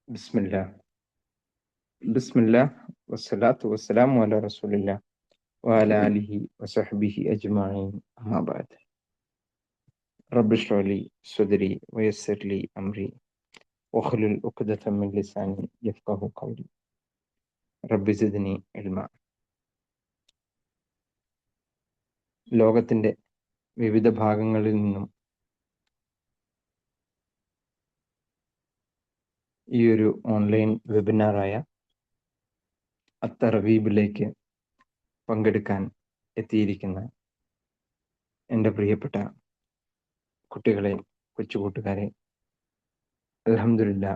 ബിസ്മില്ലാ ബിസ്മില്ലാ വസ്സലാത്തു വസ്സലാമു അലാ റസൂലില്ലാ വഅലാ ആലിഹി വസഹ്ബിഹി അജ്മഈൻ അമ്മാ ബഅദ്. റബ്ബി ഇശ്റഹ് ലി സദ്രി വയസ്സിർ ലി അംരി വഹ്ലുൽ ഉഖ്ദത മിൻ ലിസാനി യഫ്ഖഹു ഖൗലി റബ്ബി സിദ്നി ഇൽമാ. ലോകത്തിൻ്റെ വിവിധ ഭാഗങ്ങളിൽ നിന്നും ഈ ഒരു ഓൺലൈൻ വെബിനാറായ അത്തറഗീബിലേക്ക് പങ്കെടുക്കാൻ എത്തിയിരിക്കുന്ന എൻ്റെ പ്രിയപ്പെട്ട കുട്ടികളെ, കൊച്ചുകൂട്ടുകാരെ, അൽഹംദുലില്ലാ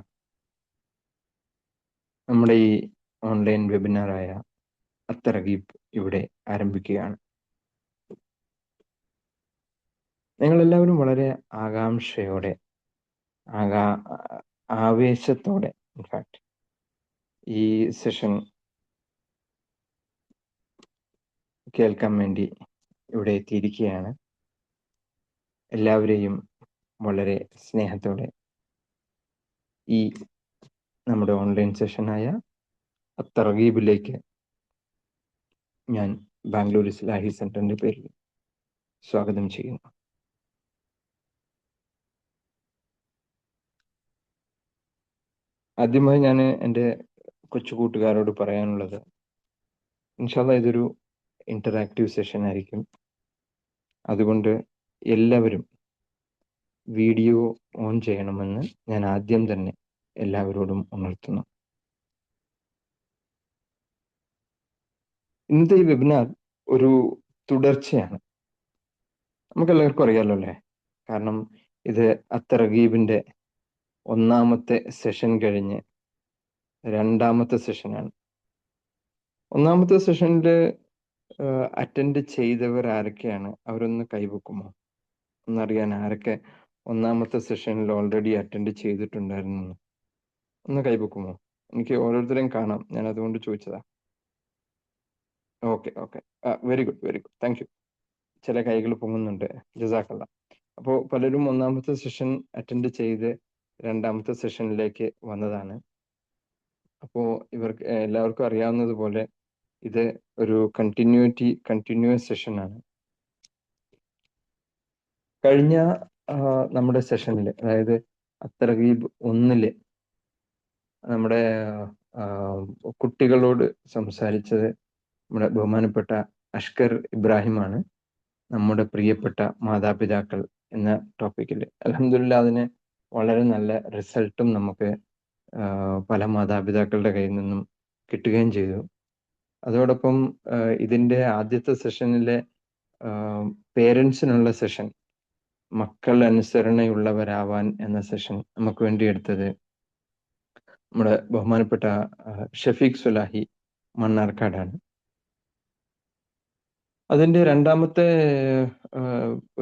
നമ്മുടെ ഈ ഓൺലൈൻ വെബിനാറായ അത്തറഗീബ് ഇവിടെ ആരംഭിക്കുകയാണ്. നിങ്ങളെല്ലാവരും വളരെ ആകാംക്ഷയോടെ, ആവേശത്തോടെ ഇൻഫാക്ട് ഈ സെഷൻ കേൾക്കാൻ വേണ്ടി ഇവിടെ എത്തിയിരിക്കുകയാണ്. എല്ലാവരെയും വളരെ സ്നേഹത്തോടെ ഈ നമ്മുടെ ഓൺലൈൻ സെഷനായ അത്തറഗീബിലേക്ക് ഞാൻ ബാംഗ്ലൂർ ഇസ്ലാഹി സെന്ററിന്റെ പേരിൽ സ്വാഗതം ചെയ്യുന്നു. ആദ്യമായി ഞാൻ എൻ്റെ കൊച്ചു കൂട്ടുകാരോട് പറയാനുള്ളത്, ഇൻഷാല്ലാ ഇതൊരു ഇന്ററാക്റ്റീവ് സെഷൻ ആയിരിക്കും. അതുകൊണ്ട് എല്ലാവരും വീഡിയോ ഓൺ ചെയ്യണമെന്ന് ഞാൻ ആദ്യം തന്നെ എല്ലാവരോടും ഉണർത്തുന്നു. ഇന്നത്തെ ഈ വെബിനാർ ഒരു തുടർച്ചയാണ്. നമുക്കെല്ലാവർക്കും അറിയാലോ അല്ലേ? കാരണം ഇത് അത്തറഗീബിന്റെ ഒന്നാമത്തെ സെഷൻ കഴിഞ്ഞ് രണ്ടാമത്തെ സെഷനാണ്. ഒന്നാമത്തെ സെഷനിൽ അറ്റൻഡ് ചെയ്തവർ ആരൊക്കെയാണ്? അവരൊന്ന് കൈവെക്കുമോ? ഒന്നറിയാൻ ആരൊക്കെ ഒന്നാമത്തെ സെഷനിൽ ഓൾറെഡി അറ്റൻഡ് ചെയ്തിട്ടുണ്ടായിരുന്നു? ഒന്ന് കൈവെക്കുമോ? എനിക്ക് ഓരോരുത്തരെയും കാണാം, ഞാൻ അതുകൊണ്ട് ചോദിച്ചതാ. Okay, very good, thank you. ചില കൈകൾ പൊങ്ങുന്നുണ്ട്, ജസാക്കല്ല. അപ്പോൾ പലരും ഒന്നാമത്തെ സെഷൻ അറ്റൻഡ് ചെയ്ത് രണ്ടാമത്തെ സെഷനിലേക്ക് വന്നതാണ്. അപ്പോൾ ഇവർക്ക് എല്ലാവർക്കും അറിയാവുന്നതുപോലെ ഇത് ഒരു കണ്ടിന്യൂസ് സെഷനാണ്. കഴിഞ്ഞ നമ്മുടെ സെഷനിൽ, അതായത് അത്തറഗീബ് 1 നമ്മുടെ കുട്ടികളോട് സംസാരിച്ചത് നമ്മുടെ ബഹുമാനപ്പെട്ട അഷ്കർ ഇബ്രാഹിമാണ്. നമ്മുടെ പ്രിയപ്പെട്ട മാതാപിതാക്കൾ എന്ന ടോപ്പിക്കിൽ അൽഹംദുലില്ലാ അതിന് വളരെ നല്ല റിസൾട്ടും നമുക്ക് പല മാതാപിതാക്കളുടെ കയ്യിൽ നിന്നും കിട്ടുകയും ചെയ്തു. അതോടൊപ്പം ഇതിൻ്റെ ആദ്യത്തെ സെഷനിലെ പേരൻസിനുള്ള സെഷൻ, മക്കൾ അനുസരണയുള്ളവരാവാൻ എന്ന സെഷൻ നമുക്ക് വേണ്ടി എടുത്തത് നമ്മുടെ ബഹുമാനപ്പെട്ട ഷഫീഖ് സുലാഹി മണ്ണാർക്കാടാണ്. അതിൻ്റെ രണ്ടാമത്തെ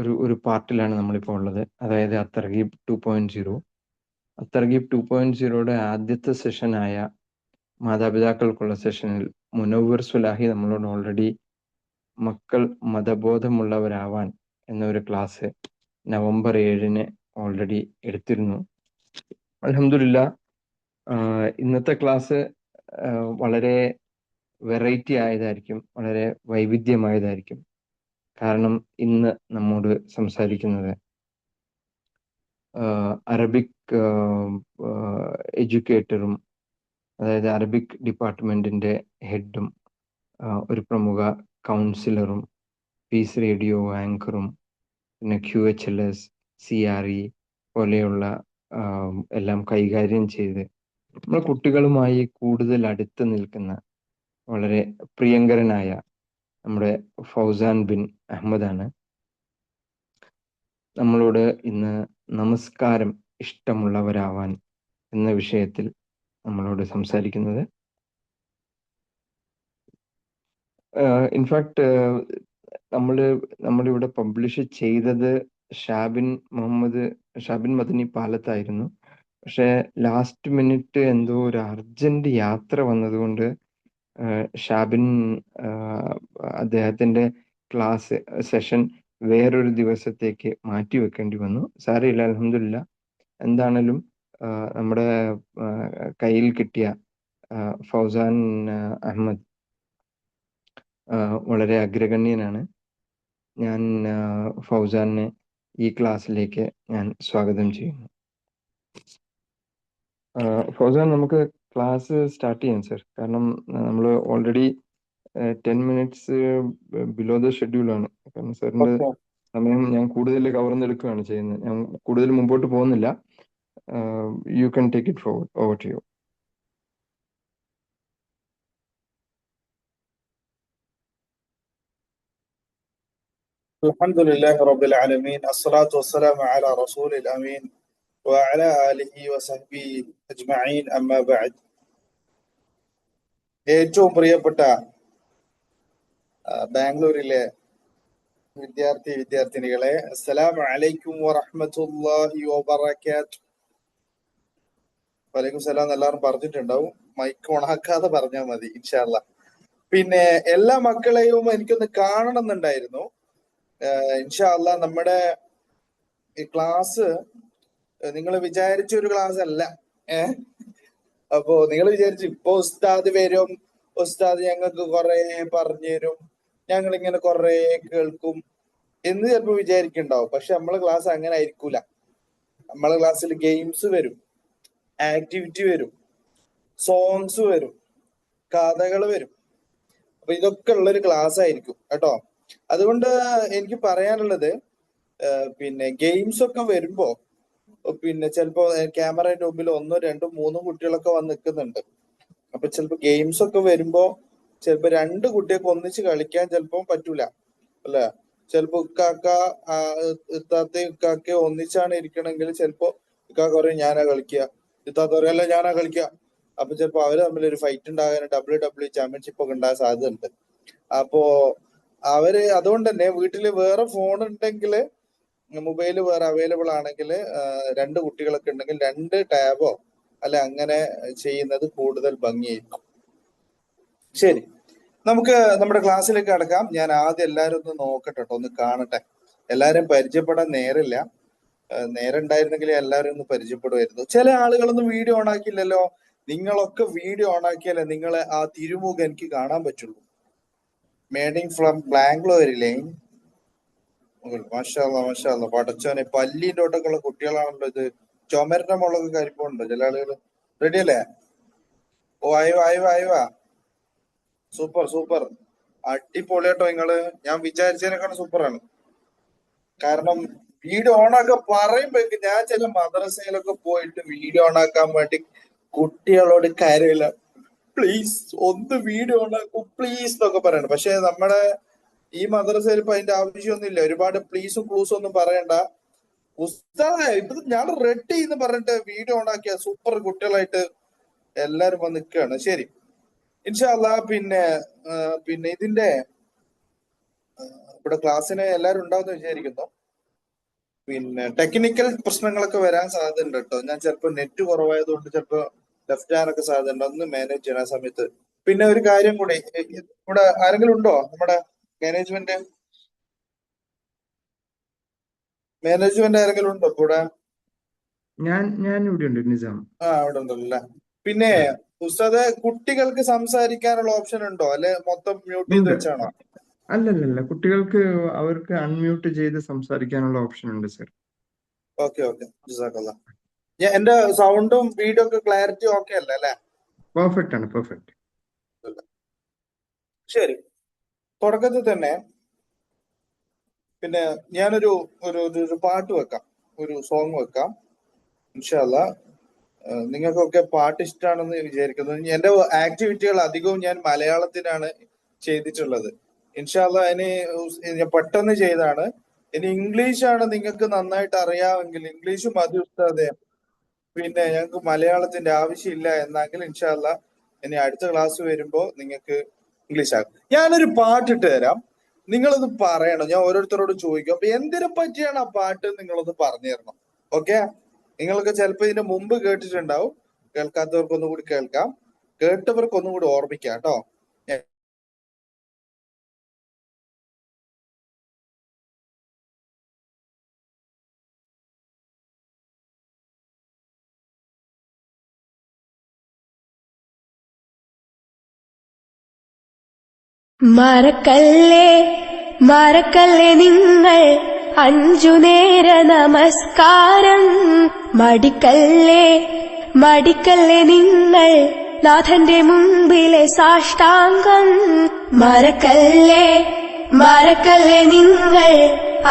ഒരു പാർട്ടിലാണ് നമ്മളിപ്പോൾ ഉള്ളത്, അതായത് അത്തർഗീബ് 2.0. അത്തർഗീബ് 2.0യുടെ ആദ്യത്തെ സെഷനായ മാതാപിതാക്കൾക്കുള്ള സെഷനിൽ മുനവ്വർ സുലാഹി നമ്മളോട് ഓൾറെഡി മക്കൾ മതബോധമുള്ളവരാവാൻ എന്നൊരു ക്ലാസ് നവംബർ 7 ഓൾറെഡി എടുത്തിരുന്നു. അൽഹംദുലില്ലാ ഇന്നത്തെ ക്ലാസ് വളരെ വെറൈറ്റി ആയതായിരിക്കും, വളരെ വൈവിധ്യമായതായിരിക്കും. കാരണം ഇന്ന് നമ്മോട് സംസാരിക്കുന്നത് അറബിക് എഡ്യൂക്കേറ്ററും, അതായത് അറബിക് ഡിപ്പാർട്ട്മെന്റിന്റെ ഹെഡും, ഒരു പ്രമുഖ കൗൺസിലറും, പീസ് റേഡിയോ ആങ്കറും, പിന്നെ QHLS, CRE പോലെയുള്ള എല്ലാം കൈകാര്യം ചെയ്ത് നമ്മൾ കുട്ടികളുമായി കൂടുതൽ അടുത്ത് നിൽക്കുന്ന വളരെ പ്രിയങ്കരനായ നമ്മുടെ ഫൗസാൻ ബിൻ അഹമ്മദാണ് നമ്മളോട് ഇന്ന് നമസ്കാരം ഇഷ്ടമുള്ളവരാവാൻ എന്ന വിഷയത്തിൽ നമ്മളോട് സംസാരിക്കുന്നത്. ഇൻഫാക്ട് നമ്മളിവിടെ പബ്ലിഷ് ചെയ്തത് ഷാബിൻ മദനി പാലത്തായിരുന്നു. പക്ഷെ ലാസ്റ്റ് മിനിറ്റ് എന്തോ ഒരു അർജന്റ് യാത്ര വന്നതുകൊണ്ട് ഷാബിൻ അദ്ദേഹത്തിന്റെ ക്ലാസ് സെഷൻ വേറൊരു ദിവസത്തേക്ക് മാറ്റി വെക്കേണ്ടി വന്നു. സാരമില്ല, അൽഹംദുലില്ലാ. എന്താണേലും നമ്മുടെ കയ്യിൽ കിട്ടിയ ഫൗസാൻ അഹമ്മദ് വളരെ അഗ്രഗണ്യനാണ്. ഞാൻ ഫൗസാനെ ഈ ക്ലാസ്സിലേക്ക് ഞാൻ സ്വാഗതം ചെയ്യുന്നു. ഫൗസാൻ, നമുക്ക് ക്ലാസ് സ്റ്റാർട്ട് ചെയ്യാം സർ. കാരണം നമ്മൾ ഓൾറെഡി 10 മിനിറ്റ്സ് ബിലോ ദ ഷെഡ്യൂളാണ്. കാരണം സാറിൻ്റെ സമയം ഞാൻ കൂടുതൽ കവർന്നെടുക്കുകയാണ് ചെയ്യുന്നത്. ഞാൻ കൂടുതൽ മുമ്പോട്ട് പോകുന്നില്ല. You can take it forward. Over to you. الحمد لله رب العالمين الصلاة والسلام على رسول الأمين وعلى آله وصحبه أجمعين أما بعد. ഏറ്റവും പ്രിയപ്പെട്ട ബാംഗ്ലൂരിലെ വിദ്യാർത്ഥിനികളെ, അസ്സലാമു അലൈക്കും വറഹ്മത്തുള്ളാഹി വബറകാതുഹു. വലൈക്കും സലാം എല്ലാവരും പറഞ്ഞിട്ടുണ്ടാവും. മൈക്ക് ഓണാക്കാതെ പറഞ്ഞാൽ മതി ഇൻഷാ അല്ലാഹ്. പിന്നെ എല്ലാ മക്കളെയും എനിക്കൊന്ന് കാണണം എന്നുണ്ടായിരുന്നു. ഇൻഷാ അല്ലാഹ് നമ്മുടെ ഈ ക്ലാസ് നിങ്ങൾ വിചാരിച്ച ഒരു ക്ലാസ് അല്ല. അപ്പോ നിങ്ങൾ വിചാരിച്ചു ഇപ്പൊ ഉസ്താദ് വരും, ഉസ്താദ് ഞങ്ങൾക്ക് കുറെ പറഞ്ഞു തരും, ഞങ്ങൾ ഇങ്ങനെ കുറെ കേൾക്കും എന്ന് ചിലപ്പോ വിചാരിക്കുന്നുണ്ടാവും. പക്ഷെ നമ്മളെ ക്ലാസ് അങ്ങനെ ആയിരിക്കൂല. നമ്മളെ ക്ലാസ്സിൽ ഗെയിംസ് വരും, ആക്ടിവിറ്റി വരും, സോങ്സ് വരും, കഥകൾ വരും. അപ്പൊ ഇതൊക്കെ ഉള്ളൊരു ക്ലാസ് ആയിരിക്കും കേട്ടോ. അതുകൊണ്ട് എനിക്ക് പറയാനുള്ളത്, പിന്നെ ഗെയിംസ് ഒക്കെ വരുമ്പോ പിന്നെ ചിലപ്പോ ക്യാമറയുടെ മുമ്പിൽ 1, 2, 3 കുട്ടികളൊക്കെ വന്ന് നിൽക്കുന്നുണ്ട്. അപ്പൊ ചിലപ്പോ ഗെയിംസ് ഒക്കെ വരുമ്പോ ചിലപ്പോ 2 കുട്ടികൾക്ക് ഒന്നിച്ച് കളിക്കാൻ ചിലപ്പോ പറ്റൂല അല്ലെ. ചിലപ്പോ ഇക്കാക്ക ഒന്നിച്ചാണ് ഇരിക്കണമെങ്കിൽ ചിലപ്പോ ഇക്കാക്ക പറയും ഞാനാ കളിക്കുക, ഇത്താത്ത പറയും അല്ല ഞാനാ കളിക്കുക. അപ്പൊ ചിലപ്പോ അവര് തമ്മിൽ ഒരു ഫൈറ്റ് ഉണ്ടാകാൻ WWE ചാമ്പ്യൻഷിപ്പ് ഒക്കെ ഉണ്ടാകാൻ സാധ്യതയുണ്ട്. അപ്പോ അവര് അതുകൊണ്ട് തന്നെ വീട്ടില് വേറെ ഫോൺ ഉണ്ടെങ്കിൽ, മൊബൈല് വേറെ അവൈലബിൾ ആണെങ്കിൽ, 2 കുട്ടികളൊക്കെ ഉണ്ടെങ്കിൽ 2 ടാബോ അല്ല അങ്ങനെ ചെയ്യുന്നത് കൂടുതൽ ഭംഗിയായിരിക്കും. ശരി, നമുക്ക് നമ്മുടെ ക്ലാസ്സിലേക്ക് കടക്കാം. ഞാൻ ആദ്യം എല്ലാവരും ഒന്ന് നോക്കട്ടെ, ഒന്ന് കാണട്ടെ. എല്ലാരും പരിചയപ്പെടാൻ നേരില്ല. നേരം ഉണ്ടായിരുന്നെങ്കിൽ എല്ലാവരും ഒന്ന് പരിചയപ്പെടുമായിരുന്നു. ചില ആളുകളൊന്നും വീഡിയോ ഓൺ ആക്കിയില്ലല്ലോ. നിങ്ങളൊക്കെ വീഡിയോ ഓൺ ആക്കിയാലേ നിങ്ങളെ ആ തിരുമുഖം എനിക്ക് കാണാൻ പറ്റുള്ളൂ. മേഡിങ് ഫ്രം ബാംഗ്ലൂരിലെ മാഷാഅല്ലാ പടച്ചോനെ, പല്ലിന്റെ ഒട്ടൊക്കെ ഉള്ള കുട്ടികളാണല്ലോ ഇത്. ചുമരിന്റെ മുളക് കരിപ്പുണ്ടോ ചില ആളുകൾ. റെഡി അല്ലേ? ഓ ആയിവാ. സൂപ്പർ സൂപ്പർ, അടിപൊളിയാട്ടോ നിങ്ങള്. ഞാൻ വിചാരിച്ചതിനെക്കാളും സൂപ്പറാണ്. കാരണം വീഡിയോ ഓണാക്കാൻ പറയുമ്പോഴേക്ക് ഞാൻ ചില മദ്രസയിലൊക്കെ പോയിട്ട് വീഡിയോ ഓണാക്കാൻ വേണ്ടി കുട്ടികളോട് കാര്യമില്ല, പ്ലീസ് ഒന്ന് വീഡിയോ ഓണാക്കും പ്ലീസ് എന്നൊക്കെ പറയണം. പക്ഷെ നമ്മുടെ ഈ മദ്രസയിൽ ഇപ്പൊ അതിന്റെ ആവശ്യമൊന്നുമില്ല. ഒരുപാട് പ്ലീസും ക്ലൂസും ഒന്നും പറയണ്ട. ഉസ്താദേ ഇപ്പൊ ഞാൻ റെഡി എന്ന് പറഞ്ഞിട്ട് വീഡിയോ ഓണാക്കിയ സൂപ്പർ കുട്ടികളായിട്ട് എല്ലാരും വന്ന് നിൽക്കുകയാണ്. ശരി, ഇൻഷാ അല്ലാഹ്. പിന്നെ ഇതിന്റെ ഇവിടെ ക്ലാസ്സിന് എല്ലാരും ഉണ്ടാവുമെന്ന് വിചാരിക്കുന്നു. പിന്നെ ടെക്നിക്കൽ പ്രശ്നങ്ങളൊക്കെ വരാൻ സാധ്യതയുണ്ട് കേട്ടോ. ഞാൻ ചിലപ്പോ നെറ്റ് കുറവായതുകൊണ്ട് ചിലപ്പോ ലെഫ്റ്റ് ആകാനൊക്കെ സാധ്യതയുണ്ട്. ഒന്ന് മാനേജ് ചെയ്യണം ആ സമയത്ത്. പിന്നെ ഒരു കാര്യം കൂടി, ഇവിടെ ആരെങ്കിലും ഉണ്ടോ നമ്മുടെ മാനേജ്മെന്റ് ആരെങ്കിലും ഉണ്ടോ ഇവിടെ? ഞാൻ ഇവിടെ ഉണ്ട് നിസാം. അവിടെ ഉണ്ടല്ലോ. പിന്നെ ഉസ്താദ്, കുട്ടികൾക്ക് സംസാരിക്കാനുള്ള ഓപ്ഷൻ ഉണ്ടോ അല്ലെ മൊത്തം മ്യൂട്ട് ചെയ്ത് വെച്ചാണോ? അല്ലല്ല, കുട്ടികൾക്ക് അവർക്ക് അൺമ്യൂട്ട് ചെയ്ത് സംസാരിക്കാനുള്ള ഓപ്ഷൻ ഉണ്ട് സർ. ഓക്കെ ജസാക്കല്ലാ. എന്റെ സൗണ്ടും വീഡിയോ ഒക്കെ ക്ലാരിറ്റി ഓക്കെ അല്ലേ അല്ലെ? പെർഫെക്റ്റ് ആണ്, പെർഫെക്റ്റ്. ശരി, തുടക്കത്തിൽ തന്നെ പിന്നെ ഞാനൊരു ഒരു പാട്ട് വെക്കാം, ഒരു സോങ് വെക്കാം ഇൻഷാ അല്ലാഹ്. നിങ്ങൾക്കൊക്കെ പാട്ട് ഇഷ്ടമാണെന്ന് വിചാരിക്കുന്നു. എന്റെ ആക്ടിവിറ്റികൾ അധികവും ഞാൻ മലയാളത്തിനാണ് ചെയ്തിട്ടുള്ളത്. ഇൻഷാ അല്ലാഹ് ഞാൻ പെട്ടെന്ന് ചെയ്താണ്. ഇനി ഇംഗ്ലീഷാണ് നിങ്ങൾക്ക് നന്നായിട്ട് അറിയാമെങ്കിൽ ഇംഗ്ലീഷും മതി ഉസ്താദേ. പിന്നെ ഞങ്ങൾക്ക് മലയാളത്തിന്റെ ആവശ്യമില്ല എന്നെങ്കിൽ ഇൻഷാ അല്ലാഹ് ഇനി അടുത്ത ക്ലാസ് വരുമ്പോ നിങ്ങൾക്ക് ഇംഗ്ലീഷ് ആകും. ഞാനൊരു പാട്ടിട്ട് തരാം, നിങ്ങളൊന്ന് പറയണം. ഞാൻ ഓരോരുത്തരോട് ചോദിക്കും. അപ്പൊ എന്തിനെ പറ്റിയാണ് ആ പാട്ട് നിങ്ങളൊന്ന് പറഞ്ഞു തരണം. ഓക്കെ, നിങ്ങൾക്ക് ചിലപ്പോ ഇതിന്റെ മുമ്പ് കേട്ടിട്ടുണ്ടാവും. കേൾക്കാത്തവർക്ക് ഒന്നുകൂടി കേൾക്കാം, കേട്ടവർക്ക് ഒന്നുകൂടി ഓർമ്മിക്കാം കേട്ടോ. മറക്കല്ലേ മറക്കല്ലേ നിങ്ങൾ 5 നേര നമസ്കാരം. മടിക്കല്ലേ മടിക്കല്ലേ നിങ്ങൾ നാഥന്റെ മുമ്പിലെ സാഷ്ടാംഗം. മറക്കല്ലേ മറക്കല്ലേ നിങ്ങൾ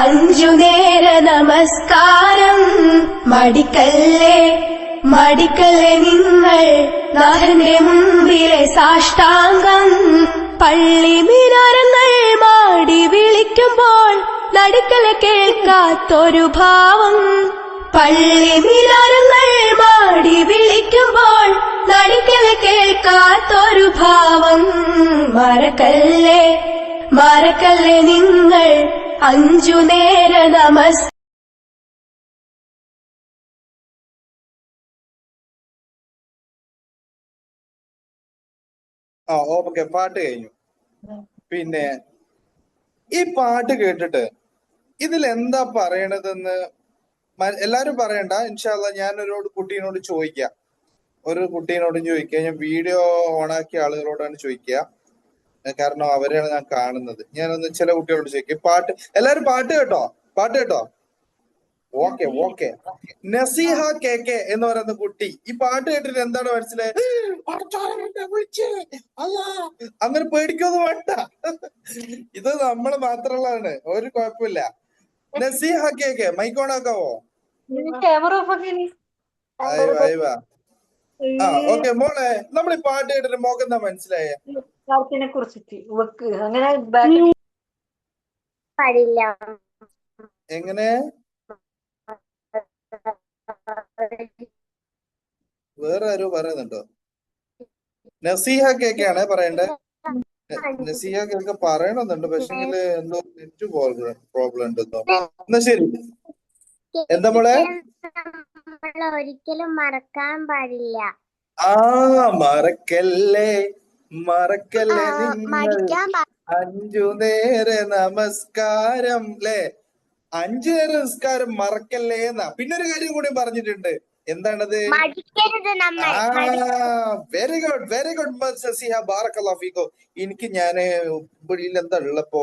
5 നേര നമസ്കാരം. മടിക്കല്ലേ മടിക്കല്ലേ നിങ്ങൾ നാഥന്റെ മുമ്പിലെ സാഷ്ടാംഗം. പള്ളി മിനാരങ്ങൾ മാടി വിളിക്കുമ്പോൾ നടുക്കലെ കേൾക്കാത്തൊരു ഭാവം. പള്ളി മിനാരങ്ങൾ മാടി വിളിക്കുമ്പോൾ നടുക്കലെ കേൾക്കാത്തൊരു ഭാവം. മറക്കല്ലേ മറക്കല്ലേ നിങ്ങൾ 5 നേര നമസ്കാരം. ഓക്കെ, പാട്ട് കഴിഞ്ഞു. പിന്നെ ഈ പാട്ട് കേട്ടിട്ട് ഇതിൽ എന്താ പറയണതെന്ന് എല്ലാരും പറയണ്ട. ഇൻഷാല്ല ഞാനൊരു കുട്ടീനോട് ചോദിക്കാം. ഒരു കുട്ടീനോടും ചോദിക്കുക. ഞാൻ വീഡിയോ ഓണാക്കിയ ആളുകളോടാണ് ചോദിക്കുക. കാരണം അവരെയാണ് ഞാൻ കാണുന്നത്. ഞാനൊന്ന് ചില കുട്ടികളോട് ചോദിക്കും. പാട്ട് എല്ലാരും പാട്ട് കേട്ടോ, പാട്ട് കേട്ടോ. Okay okay. Naseeha K K എന്ന് പറയുന്ന കുട്ടി ഈ പാട്ട് കേട്ടിട്ട് എന്താണ് മനസ്സിലായത്? അങ്ങനെ പേടിക്കൊന്നും വേണ്ട. ഇത് നമ്മള് മാത്രമുള്ളതാണ്, ഒരു കുഴപ്പമില്ല. Naseeha K K mic on ആക്കാവോ? ഓക്കെ മോളെ, നമ്മൾ ഈ പാട്ട് കേട്ടിട്ട് മോക്ക് എന്താ മനസ്സിലായേ? എങ്ങനെ? വേറെ ആരോ പറയുന്നുണ്ടോ? നസീഹ കേക്കാണ് പറയണ്ടേ. നസീഹ കേക്ക് പറയണമെന്നുണ്ട്, പക്ഷെങ്കില് എന്തോ നെറ്റ് പ്രോബ്ലം ഉണ്ടെന്നോ. എന്നാ ശരി. എന്താ മോളെ? ഒരിക്കലും മറക്കാൻ പാടില്ല. മറക്കല്ലേ മറക്കല്ലേ നിങ്ങൾ 5 നേര നമസ്കാരം. ല്ലേ, 5 നേര നമസ്കാരം മറക്കല്ലേ എന്നാ. പിന്നെ ഒരു കാര്യം കൂടി പറഞ്ഞിട്ടുണ്ട്. എന്താണത്? Very good very good Naseeha, ബാറക്കല്ലാഹു ഫീക്കും. എനിക്ക് ഞാന് ഇവിടെ എന്താ ഉള്ളപ്പോ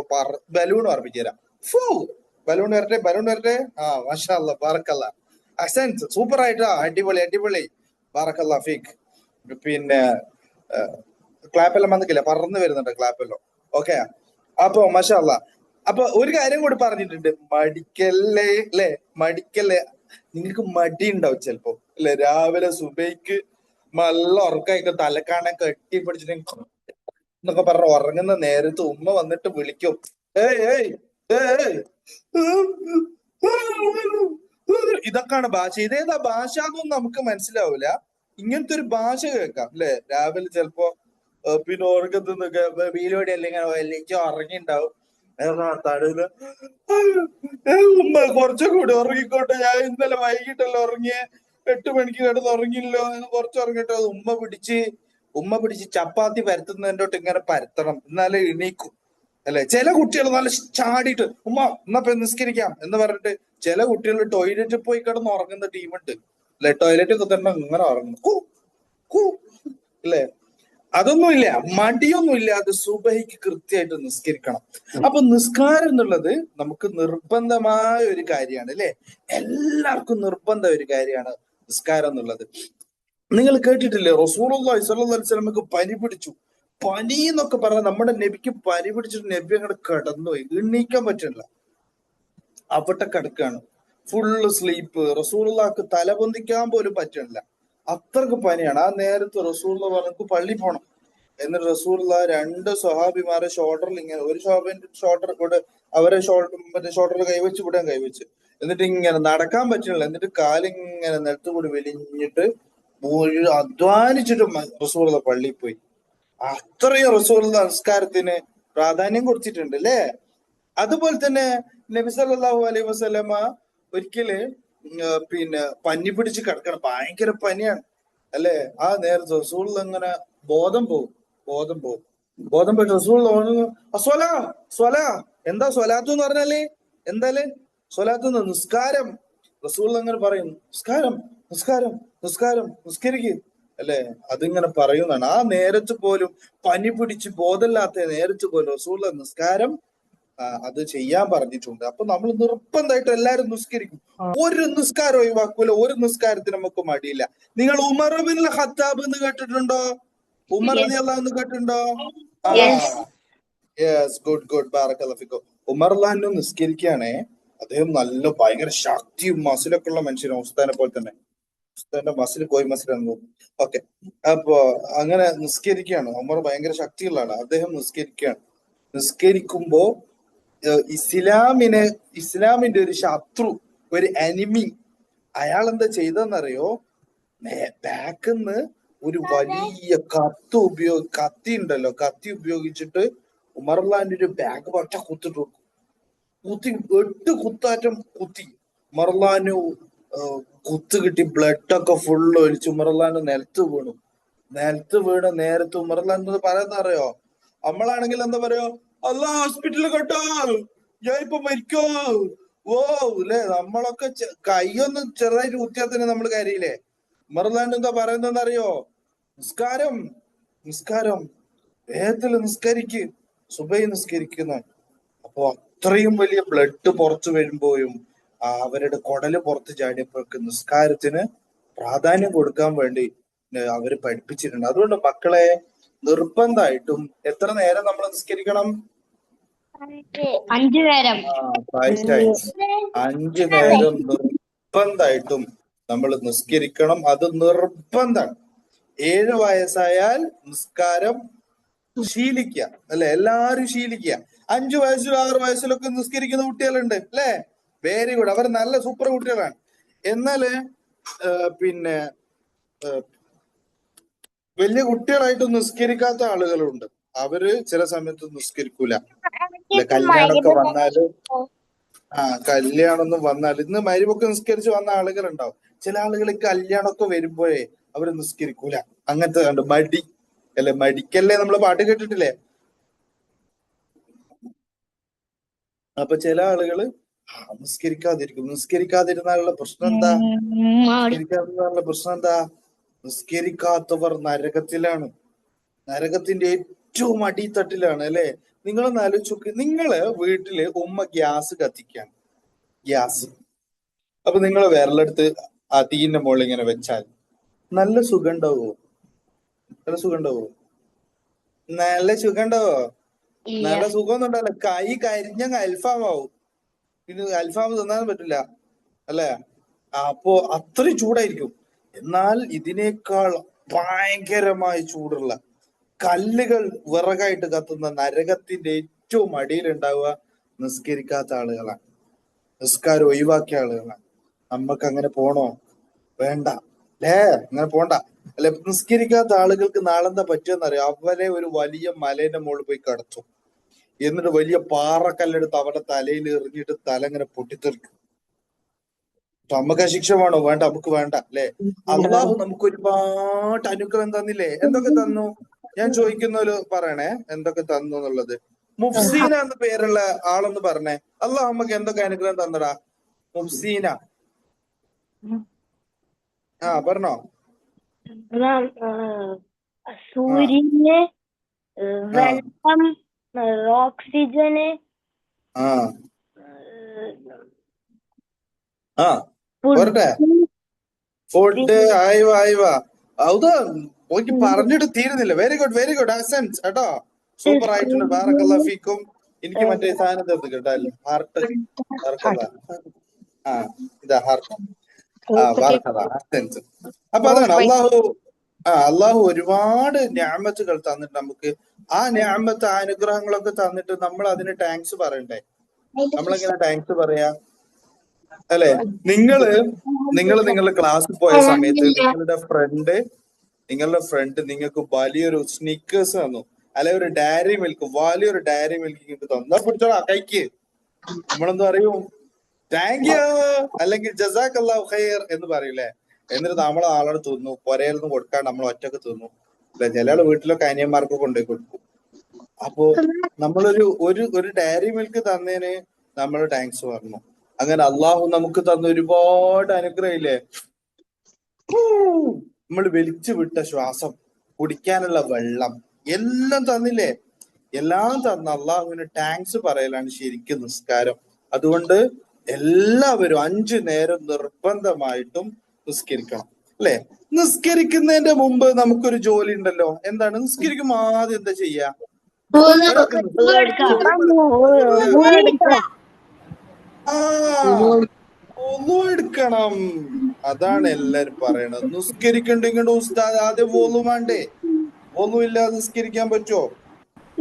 ബലൂൺ ഓർമ്മിച്ചു തരാം. ബലൂൺ വരട്ടെ, ബലൂൺ വരട്ടെ. മാഷാ അല്ലാഹ്, ബാറക്കല്ലാഹ്, അഹ്സൻത്, സൂപ്പർ ആയിട്ടാ, അടിപൊളി അടിപൊളി, ബാറക്കല്ലാഹു ഫീക്ക്. പിന്നെ ക്ലാപ്പെല്ലാം വന്നിട്ടില്ല, പറന്ന് വരുന്നുണ്ട് ക്ലാപ്പെല്ലാം. ഓക്കെ, അപ്പൊ മാഷാ അല്ലാഹ്. അപ്പൊ ഒരു കാര്യം കൂടി പറഞ്ഞിട്ടുണ്ട്, മടിക്കല്ലേ. അല്ലെ, മടിക്കല്ലേ. നിങ്ങൾക്ക് മടി ഉണ്ടാവും ചിലപ്പോ അല്ലെ. രാവിലെ സുബൈക്ക് നല്ല ഉറക്കായിട്ട് തലക്കാണെ കെട്ടിപ്പിടിച്ചിട്ട് എന്നൊക്കെ പറഞ്ഞ് ഉറങ്ങുന്ന നേരത്ത് ഉമ്മ വന്നിട്ട് വിളിക്കും, ഏയ് ഏയ് ഏയ്, ഇതൊക്കെയാണ് ഭാഷ. ഇതേതാ ഭാഷ എന്നൊന്നും നമുക്ക് മനസ്സിലാവൂല. ഇങ്ങനത്തെ ഒരു ഭാഷ കേൾക്കാം അല്ലെ. രാവിലെ ചിലപ്പോ പിന്നെ ഉറക്കത്തുനിന്നൊക്കെ വീലോടെ അല്ലെങ്കിൽ ഉറങ്ങിണ്ടാവും. ഉമ്മ കുറച്ചുകൂടി ഉറങ്ങിക്കോട്ടെ, ഞാൻ ഇന്നലെ വൈകിട്ടല്ലോ ഉറങ്ങിയ, 8 മണിക്ക് കിടന്ന് ഉറങ്ങില്ലോ, കുറച്ച് ഉറങ്ങിട്ടോ. ഉമ്മ പിടിച്ച് ചപ്പാത്തി പരത്തുന്നതിൻ്റെ തൊട്ട് ഇങ്ങനെ പരത്തണം, എന്നാലേ എണീക്കും അല്ലെ. ചില കുട്ടികൾ നല്ല ചാടിയിട്ട് ഉമ്മ എന്നപ്പോ നിസ്കരിക്കാം എന്ന് പറഞ്ഞിട്ട് ചില കുട്ടികൾ ടോയ്ലറ്റിൽ പോയി കിടന്ന് ഉറങ്ങുന്ന ടീമുണ്ട് അല്ലെ. ടോയ്ലറ്റിൽ തന്നെ ഇങ്ങനെ ഉറങ്ങുന്നു അല്ലെ. അതൊന്നുമില്ല, മടിയൊന്നുമില്ല. അത് സുബഹിക്ക് കൃത്യമായിട്ട് നിസ്കരിക്കണം. അപ്പൊ നിസ്കാരം എന്നുള്ളത് നമുക്ക് നിർബന്ധമായ ഒരു കാര്യമാണ് അല്ലെ. എല്ലാവർക്കും നിർബന്ധ ഒരു കാര്യമാണ് നിസ്കാരം എന്നുള്ളത്. നിങ്ങൾ കേട്ടിട്ടില്ലേ, റസൂലുള്ളാഹി സ്വല്ലല്ലാഹു അലൈഹി വസല്ലമക്ക് പനി പിടിച്ചു. പനി എന്നൊക്കെ പറഞ്ഞാൽ നമ്മുടെ നബിക്ക് പനി പിടിച്ചിട്ട് നബി അങ്ങോട്ട് കിടന്നുപോയി, എണ്ണീക്കാൻ പറ്റില്ല, അവിടെ കിടക്കാണ്, ഫുള്ള് സ്ലീപ്പ്. റസൂലുള്ളാഹിക്ക് തല പൊന്തിക്കാൻ പോലും പറ്റണില്ല, അത്രക്ക് പനിയാണ്. ആ നേരത്ത് റസൂലുള്ള പറഞ്ഞു പള്ളി പോണം. എന്നിട്ട് റസൂലുള്ള 2 സ്വഹാബിമാരെ ഷോൾഡറിൽ ഇങ്ങനെ, ഒരു ഷോൾഡർ കൂടെ അവരെ ഷോൾഡറിൽ കൈവച്ച് ഇവിടെ കൈവച്ച്, എന്നിട്ട് ഇങ്ങനെ നടക്കാൻ പറ്റണില്ല. എന്നിട്ട് കാലിങ്ങനെ നിലത്ത് കൂടി വലിഞ്ഞിട്ട് അധ്വാനിച്ചിട്ട് റസൂലുള്ള പള്ളിയിൽ പോയി. അത്രയും റസൂലുള്ള നമസ്കാരത്തിന് പ്രാധാന്യം കൊടുത്തിട്ടുണ്ട് അല്ലേ. അതുപോലെ തന്നെ നബി സല്ലല്ലാഹു അലൈഹി വസല്ലമ ഒരിക്കല് പിന്നെ പനി പിടിച്ച് കിടക്കണം, ഭയങ്കര പനിയാണ് അല്ലെ. ആ നേരത്തെ റസൂലുള്ള ഇങ്ങനെ ബോധം പോയിട്ട് റസൂലുള്ള എന്താ സ്വലാത്ത് എന്ന് പറഞ്ഞാല് എന്താല് സ്വലാത്ത് നിസ്കാരം. റസൂലുള്ള അങ്ങനെ പറയും, നിസ്കാരം നിസ്കരിക്ക് അല്ലെ? അതിങ്ങനെ പറയുന്നതാണ്. ആ നേരത്ത് പോലും പനി പിടിച്ച് ബോധമില്ലാത്ത നേരത്ത് പോലും റസൂലുള്ള നിസ്കാരം അത് ചെയ്യാൻ പറഞ്ഞിട്ടുണ്ട്. അപ്പൊ നമ്മൾ നിർബന്ധമായിട്ട് എല്ലാരും നിസ്കരിക്കും. ഒരു നിസ്കാരം ഒഴിവാക്കൂല. ഒരു നിസ്കാരത്തിന് നമുക്ക് മടിയില്ല. നിങ്ങൾ ഉമർ ബിൻ ഖത്താബ് എന്ന് കേട്ടിട്ടുണ്ടോ? ഉമർ റളിയല്ലാഹു അൻഹു കേട്ടിട്ടുണ്ടോ? യെസ്, ഗുഡ് ഗുഡ്, ബാറക്കല്ലാഹു ഫീക്കും. ഉമർ റളിയല്ലാഹു അൻഹു നിസ്കരിക്കുകയാണേ. അദ്ദേഹം നല്ല ഭയങ്കര ശക്തിയും മസിലൊക്കെ ഉള്ള മനുഷ്യനാണ്, ഉസ്താദിനെ പോലെ തന്നെ. ഉസ്താദിന്റെ മസിൽ കോയി മസിലാണെന്ന് തോന്നുന്നു. ഓക്കെ, അപ്പൊ അങ്ങനെ നിസ്കരിക്കുകയാണ്. ഉമർ ഭയങ്കര ശക്തിയുള്ള ആളാണ്. അദ്ദേഹം നിസ്കരിക്കുകയാണ്. നിസ്കരിക്കുമ്പോ ഇസ്ലാമിന്റെ ഒരു ശത്രു, ഒരു എനിമി, അയാൾ എന്താ ചെയ്തെന്നറിയോ? ബാക്കിന്ന് ഒരു വലിയ കത്തി ഉണ്ടല്ലോ, കത്തി ഉപയോഗിച്ചിട്ട് ഉമർലാന്റെ ഒരു ബാഗ് പറ്റ കുത്തിട്ട് കുത്തി 8 കുത്താറ്റം കുത്തി. ഉമർലാന് കുത്ത് കിട്ടി, ബ്ലഡൊക്കെ ഫുള്ള് ഒലിച്ച് ഉമർലാന് നിലത്ത് വീണു. നേരത്തെ ഉമർലാൻ എന്താ പറയുന്നറിയോ? നമ്മളാണെങ്കിൽ എന്താ പറയോ? അല്ലാ, ഹോസ്പിറ്റലിൽ കേട്ടോ, ഞാൻ ഇപ്പൊ മരിക്കോ, ഓ അല്ലെ? നമ്മളൊക്കെ കൈയൊന്ന് ചെറുതായിട്ട് കുത്തിയാൽ തന്നെ നമ്മൾ കരയില്ലേ? ഉമർലാൻ എന്താ പറയുന്നറിയോ? നിസ്കാരം വേഗത്തില് നിസ്കരിക്ക്, സുബൈ നിസ്കരിക്കുന്ന. അപ്പൊ അത്രയും വലിയ ബ്ലഡ് പുറത്തു വരുമ്പോഴും അവരുടെ കുടല് പുറത്ത് ചാടിയപ്പോഴൊക്കെ നിസ്കാരത്തിന് പ്രാധാന്യം കൊടുക്കാൻ വേണ്ടി അവര് പഠിപ്പിച്ചിട്ടുണ്ട്. അതുകൊണ്ട് മക്കളെ നിർബന്ധമായിട്ടും എത്ര നേരം നമ്മൾ നിസ്കരിക്കണം? 5 നേരം. 5 ടൈംസ്, 5 നേരം നിർബന്ധമായിട്ടും നമ്മൾ നിസ്കരിക്കണം. അത് നിർബന്ധമാണ്. 7 വയസ്സായാൽ നിസ്കാരം ശീലിക്കുക, അല്ലെ? എല്ലാരും ശീലിക്കുക. 5 വയസ്സിലും 6 വയസ്സിലൊക്കെ നിസ്കരിക്കുന്ന കുട്ടികളുണ്ട്, അല്ലെ? വെരി ഗുഡ്, അവർ നല്ല സൂപ്പർ കുട്ടികളാണ്. എന്നാല് പിന്നെ വലിയ കുട്ടികളായിട്ട് നിസ്കരിക്കാത്ത ആളുകളുണ്ട്. അവര് ചില സമയത്ത് നിസ്കരിക്കൂല. കല്യാണമൊക്കെ വന്നാല് കല്യാണമൊന്നും വന്നാൽ ഇന്ന് മരിവൊക്കെ നിസ്കരിച്ച് വന്ന ആളുകളുണ്ടാവും. ചില ആളുകൾ കല്യാണമൊക്കെ വരുമ്പോഴേ അവര് നിസ്കരിക്കൂല. അങ്ങനത്തെ കണ്ട് മടി, അല്ലെ? മടിക്കല്ലേ നമ്മള് പാട്ട് കേട്ടിട്ടില്ലേ? അപ്പൊ ചില ആളുകള് നിസ്കരിക്കാതിരുന്നാലുള്ള പ്രശ്നം എന്താ? നിസ്കരിക്കാത്തവർ നരകത്തിലാണ്, നരകത്തിന്റെ ഏറ്റവും അടിത്തട്ടിലാണ്, അല്ലെ? നിങ്ങളൊന്ന് ആലോചിച്ച് നോക്ക്. നിങ്ങള് വീട്ടില് ഉമ്മ ഗ്യാസ് കത്തിക്കാണ്, ഗ്യാസ്. അപ്പൊ നിങ്ങൾ വിരലെടുത്ത് ആ തീന്റെ മുകളിൽ ഇങ്ങനെ വെച്ചാൽ നല്ല സുഖം ഉണ്ടാവോ? നല്ല സുഖം ഉണ്ടാവോ? നല്ല സുഖമൊന്നും ഉണ്ടാവില്ല. കൈ കരിഞ്ഞങ്ങ് അൽഫാമാവും. പിന്നെ അൽഫാം തിന്നാനും പറ്റില്ല, അല്ലെ? അപ്പോ അത്രയും ചൂടായിരിക്കും. എന്നാൽ ഇതിനേക്കാൾ ഭയങ്കരമായി ചൂടുള്ള കല്ലുകൾ വിറകായിട്ട് കത്തുന്ന നരകത്തിന്റെ ഏറ്റവും അടിയിലുണ്ടാവുക നിസ്കരിക്കാത്ത ആളുകളാണ്, നിസ്കാരം ഒഴിവാക്കിയ ആളുകളാണ്. നമ്മക്ക് അങ്ങനെ പോണോ? വേണ്ട, അല്ലേ? അങ്ങനെ പോണ്ട, അല്ലെ? നിസ്കരിക്കാത്ത ആളുകൾക്ക് നാളെന്താ പറ്റുമെന്നറിയാം? അവരെ ഒരു വലിയ മലേന്റെ മുകളിൽ പോയി കടത്തും. എന്നിട്ട് വലിയ പാറക്കല്ലെടുത്ത് അവരുടെ തലയിൽ എറിഞ്ഞിട്ട് തല ഇങ്ങനെ പൊട്ടിത്തെറിക്കും. നമുക്ക് ആ ശിക്ഷ വേണോ? വേണ്ട, നമുക്ക് വേണ്ട, അല്ലെ? അള്ളാഹു നമുക്ക് ഒരുപാട് അനുഗ്രഹം തന്നില്ലേ? എന്തൊക്കെ തന്നു? ഞാൻ ചോദിക്കുന്നൊരു പറയണേ, എന്തൊക്കെ തന്നു എന്നുള്ളത്. മുഫ്സീന എന്ന പേരുള്ള ആളൊന്ന് പറഞ്ഞേ. അള്ളാഹു നമുക്ക് എന്തൊക്കെ അനുഗ്രഹം തന്നടാ? മുഫ്സീന, പറഞ്ഞോ. സൂര്യന്, വെള്ളം, ഓക്സിജന്, പോരട്ടെ? ഫുഡ്, ആയിവാ. അത് പോയിട്ട് പറഞ്ഞിട്ട് തീരുന്നില്ല. വെരി ഗുഡ്, വെരി ഗുഡ്, അസൻസ് കേട്ടോ. സൂപ്പർ ആയിട്ടുണ്ട്, ബാറക്കല്ലാഹു ഫീക്കും. എനിക്ക് മറ്റേ സാധനം തീർത്ത് കേട്ടോ, ഹാർട്ട്. ഇതാ ഹാർട്ട്. അസൻസ്. അപ്പൊ അതാണ് അള്ളാഹു ഒരുപാട് നിഅമത്തുകൾ തന്നിട്ട് നമുക്ക് ആ നിഅമത്ത്, അനുഗ്രഹങ്ങളൊക്കെ തന്നിട്ട് നമ്മൾ അതിന് താങ്ക്സ് പറയണ്ടേ? നമ്മളെങ്ങനെ താങ്ക്സ് പറയാ, അല്ലെ? നിങ്ങളുടെ ക്ലാസ്സിൽ പോയ സമയത്ത് നിങ്ങളുടെ ഫ്രണ്ട് നിങ്ങൾക്ക് വലിയൊരു സ്നിക്കേഴ്സ് തന്നു, അല്ലെ? ഒരു ഡയറി മിൽക്ക്, വലിയൊരു ഡയറി മിൽക്ക് നിങ്ങൾക്ക് തന്നു. പിടിച്ചോളാ, കൈക്ക്. നമ്മളെന്ത് പറയും? താങ്ക് യു, അല്ലെങ്കിൽ ജസാക്കല്ലാഹു ഖൈർ എന്ന് പറയൂലേ? എന്നിട്ട് നമ്മളെ ആളോട് തിന്നു, പൊരയിലൊന്നും കൊടുക്കാണ്ട് നമ്മൾ ഒറ്റക്ക് തിന്നു, അല്ലെ? ചില ആള് വീട്ടിലൊക്കെ അനിയന്മാർക്ക് കൊണ്ടുപോയി കൊടുക്കും. അപ്പോ നമ്മളൊരു ഡയറി മിൽക്ക് തന്നതിന് നമ്മൾ താങ്ക്സ് പറഞ്ഞു. അങ്ങനെ അള്ളാഹു നമുക്ക് തന്ന ഒരുപാട് അനുഗ്രഹം ഇല്ലേ? നമ്മൾ വലിച്ചു വിട്ട ശ്വാസം, കുടിക്കാനുള്ള വെള്ളം എല്ലാം തന്നില്ലേ? എല്ലാം തന്ന അള്ളാഹുവിന് ടാങ്ക്സ് പറയലാണ് ശരിക്കും നിസ്കാരം. അതുകൊണ്ട് എല്ലാവരും 5 നേരം നിർബന്ധമായിട്ടും നിസ്കരിക്കണം, അല്ലെ? നിസ്കരിക്കുന്നതിന്റെ മുമ്പ് നമുക്കൊരു ജോലി ഉണ്ടല്ലോ. എന്താണ്? നിസ്കരിക്കുമ്പോ ആദ്യം എന്താ ചെയ്യാ? ഒന്നു എടുക്കണം. അതാണ് എല്ലാരും പറയണത്. നിസ്കരിക്കണ്ടെങ്കിൽ ഉസ്താദ് ആദ്യം വോളു വേണ്ടേ? വോളു ഇല്ലാതെ നിസ്കരിക്കാൻ പറ്റുമോ?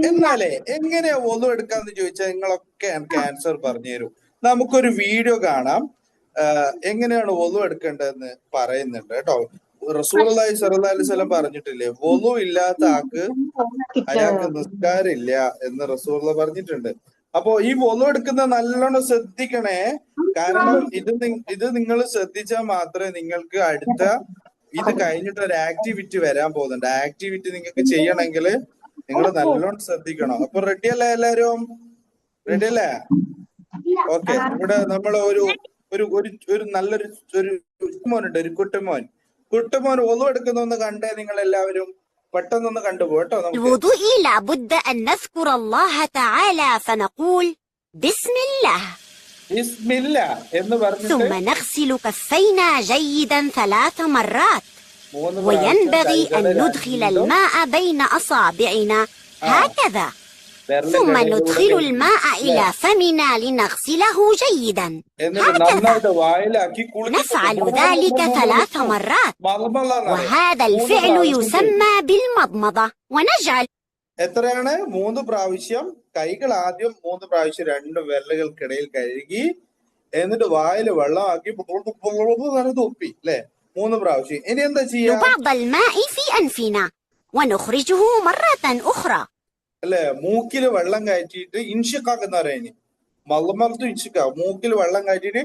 എന്നാലേ എങ്ങനെയാ വോളു എടുക്കാന്ന് ചോദിച്ചാൽ നിങ്ങളൊക്കെ എനിക്ക് ആൻസർ പറഞ്ഞു തരും. നമുക്കൊരു വീഡിയോ കാണാം, എങ്ങനെയാണ് വോളു എടുക്കേണ്ടതെന്ന് പറയുന്നുണ്ട് കേട്ടോ. റസൂലുള്ളാഹി സ്വല്ലല്ലാഹി അലൈഹി വസല്ലം പറഞ്ഞിട്ടില്ലേ, വോളു ഇല്ലാത്ത ആൾക്ക് അയാൾക്ക് നിസ്കാരമില്ല എന്ന് റസൂലുള്ള പറഞ്ഞിട്ടുണ്ട്. അപ്പോ ഈ വോളു എടുക്കുന്ന നല്ലോണം ശ്രദ്ധിക്കണേ. കാരണം ഇത് നിങ്ങൾ ശ്രദ്ധിച്ചാൽ മാത്രമേ നിങ്ങൾക്ക് അടുത്ത ഇത് കഴിഞ്ഞിട്ട് ഒരു ആക്ടിവിറ്റി വരാൻ പോകുന്നുണ്ട്. ആക്ടിവിറ്റി നിങ്ങൾക്ക് ചെയ്യണമെങ്കിൽ നിങ്ങൾ നല്ലോണം ശ്രദ്ധിക്കണം. അപ്പൊ റെഡി അല്ലേ എല്ലാരും? റെഡി അല്ലേ? ഓക്കെ. ഇവിടെ നമ്മൾ ഒരു നല്ലൊരു മോനുണ്ട്, ഒരു കുട്ടുമോൻ വോളു എടുക്കുന്നൊന്ന് കണ്ടേ നിങ്ങൾ എല്ലാവരും. പെട്ടെന്നൊന്ന് കണ്ടുപോട്ടോ. الوضوء لابد أن نذكر الله تعالى فنقول بسم الله ബിസ്മില്ല എന്ന് പറഞ്ഞിട്ട് ثم نغسل كفينا جيدا 3 مرات وينبغي أن ندخل الماء بين أصابعنا هكذا ثم ندخل الماء إلى فمنا لنغسله جيدا هكذا نفعل ذلك 3 مرات وهذا الفعل يسمى بالمضمضة ونجعل എത്രയാണ്? 3 പ്രാവശ്യം. കൈകൾ ആദ്യം 3 പ്രാവശ്യം 2 വിരലുകൾക്കിടയിൽ കഴുകി എന്നിട്ട് വായിൽ വെള്ളമാക്കി തുപ്പി, അല്ലെ? 3 പ്രാവശ്യം. ഇനി എന്താ ചെയ്യാ? بعض الماء في أنفنا ونخرجه مرة أخرى അല്ലെ? മൂക്കില് വെള്ളം കയറ്റിയിട്ട് ഇൻഷിക്കാക്കുന്ന പറയുന്നത് മലമർത്തും ഇൻഷിക്ക. മൂക്കിൽ വെള്ളം കയറ്റിയിട്ട്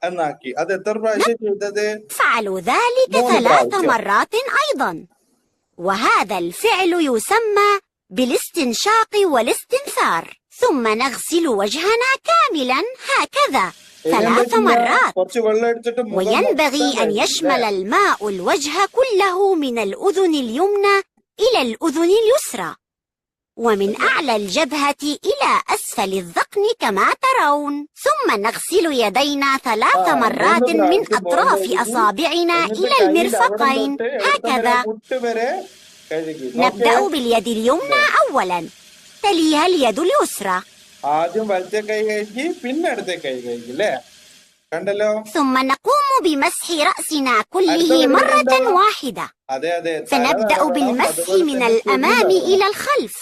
എന്നാക്കി. അത് എത്ര പ്രാവശ്യം ചെയ്തത്? نفعل ذلك 3 مرات أيضا وهذا الفعل يسمى بالاستنشاق والاستنثار ثم نغسل وجهنا كاملا هكذا 3 مرات وينبغي أن يشمل الماء الوجه كله من الأذن اليمنى إلى الأذن اليسرى ومن أعلى الجبهة إلى أسفل الذقن كما ترون ثم نغسل يدينا 3 مرات من أطراف أصابعنا إلى المرفقين هكذا نبدأ باليد اليمنى أولا تليها اليد اليسرى ثم نقوم بمسح رأسنا كله مرة واحدة فنبدأ بالمسح من الأمام إلى الخلف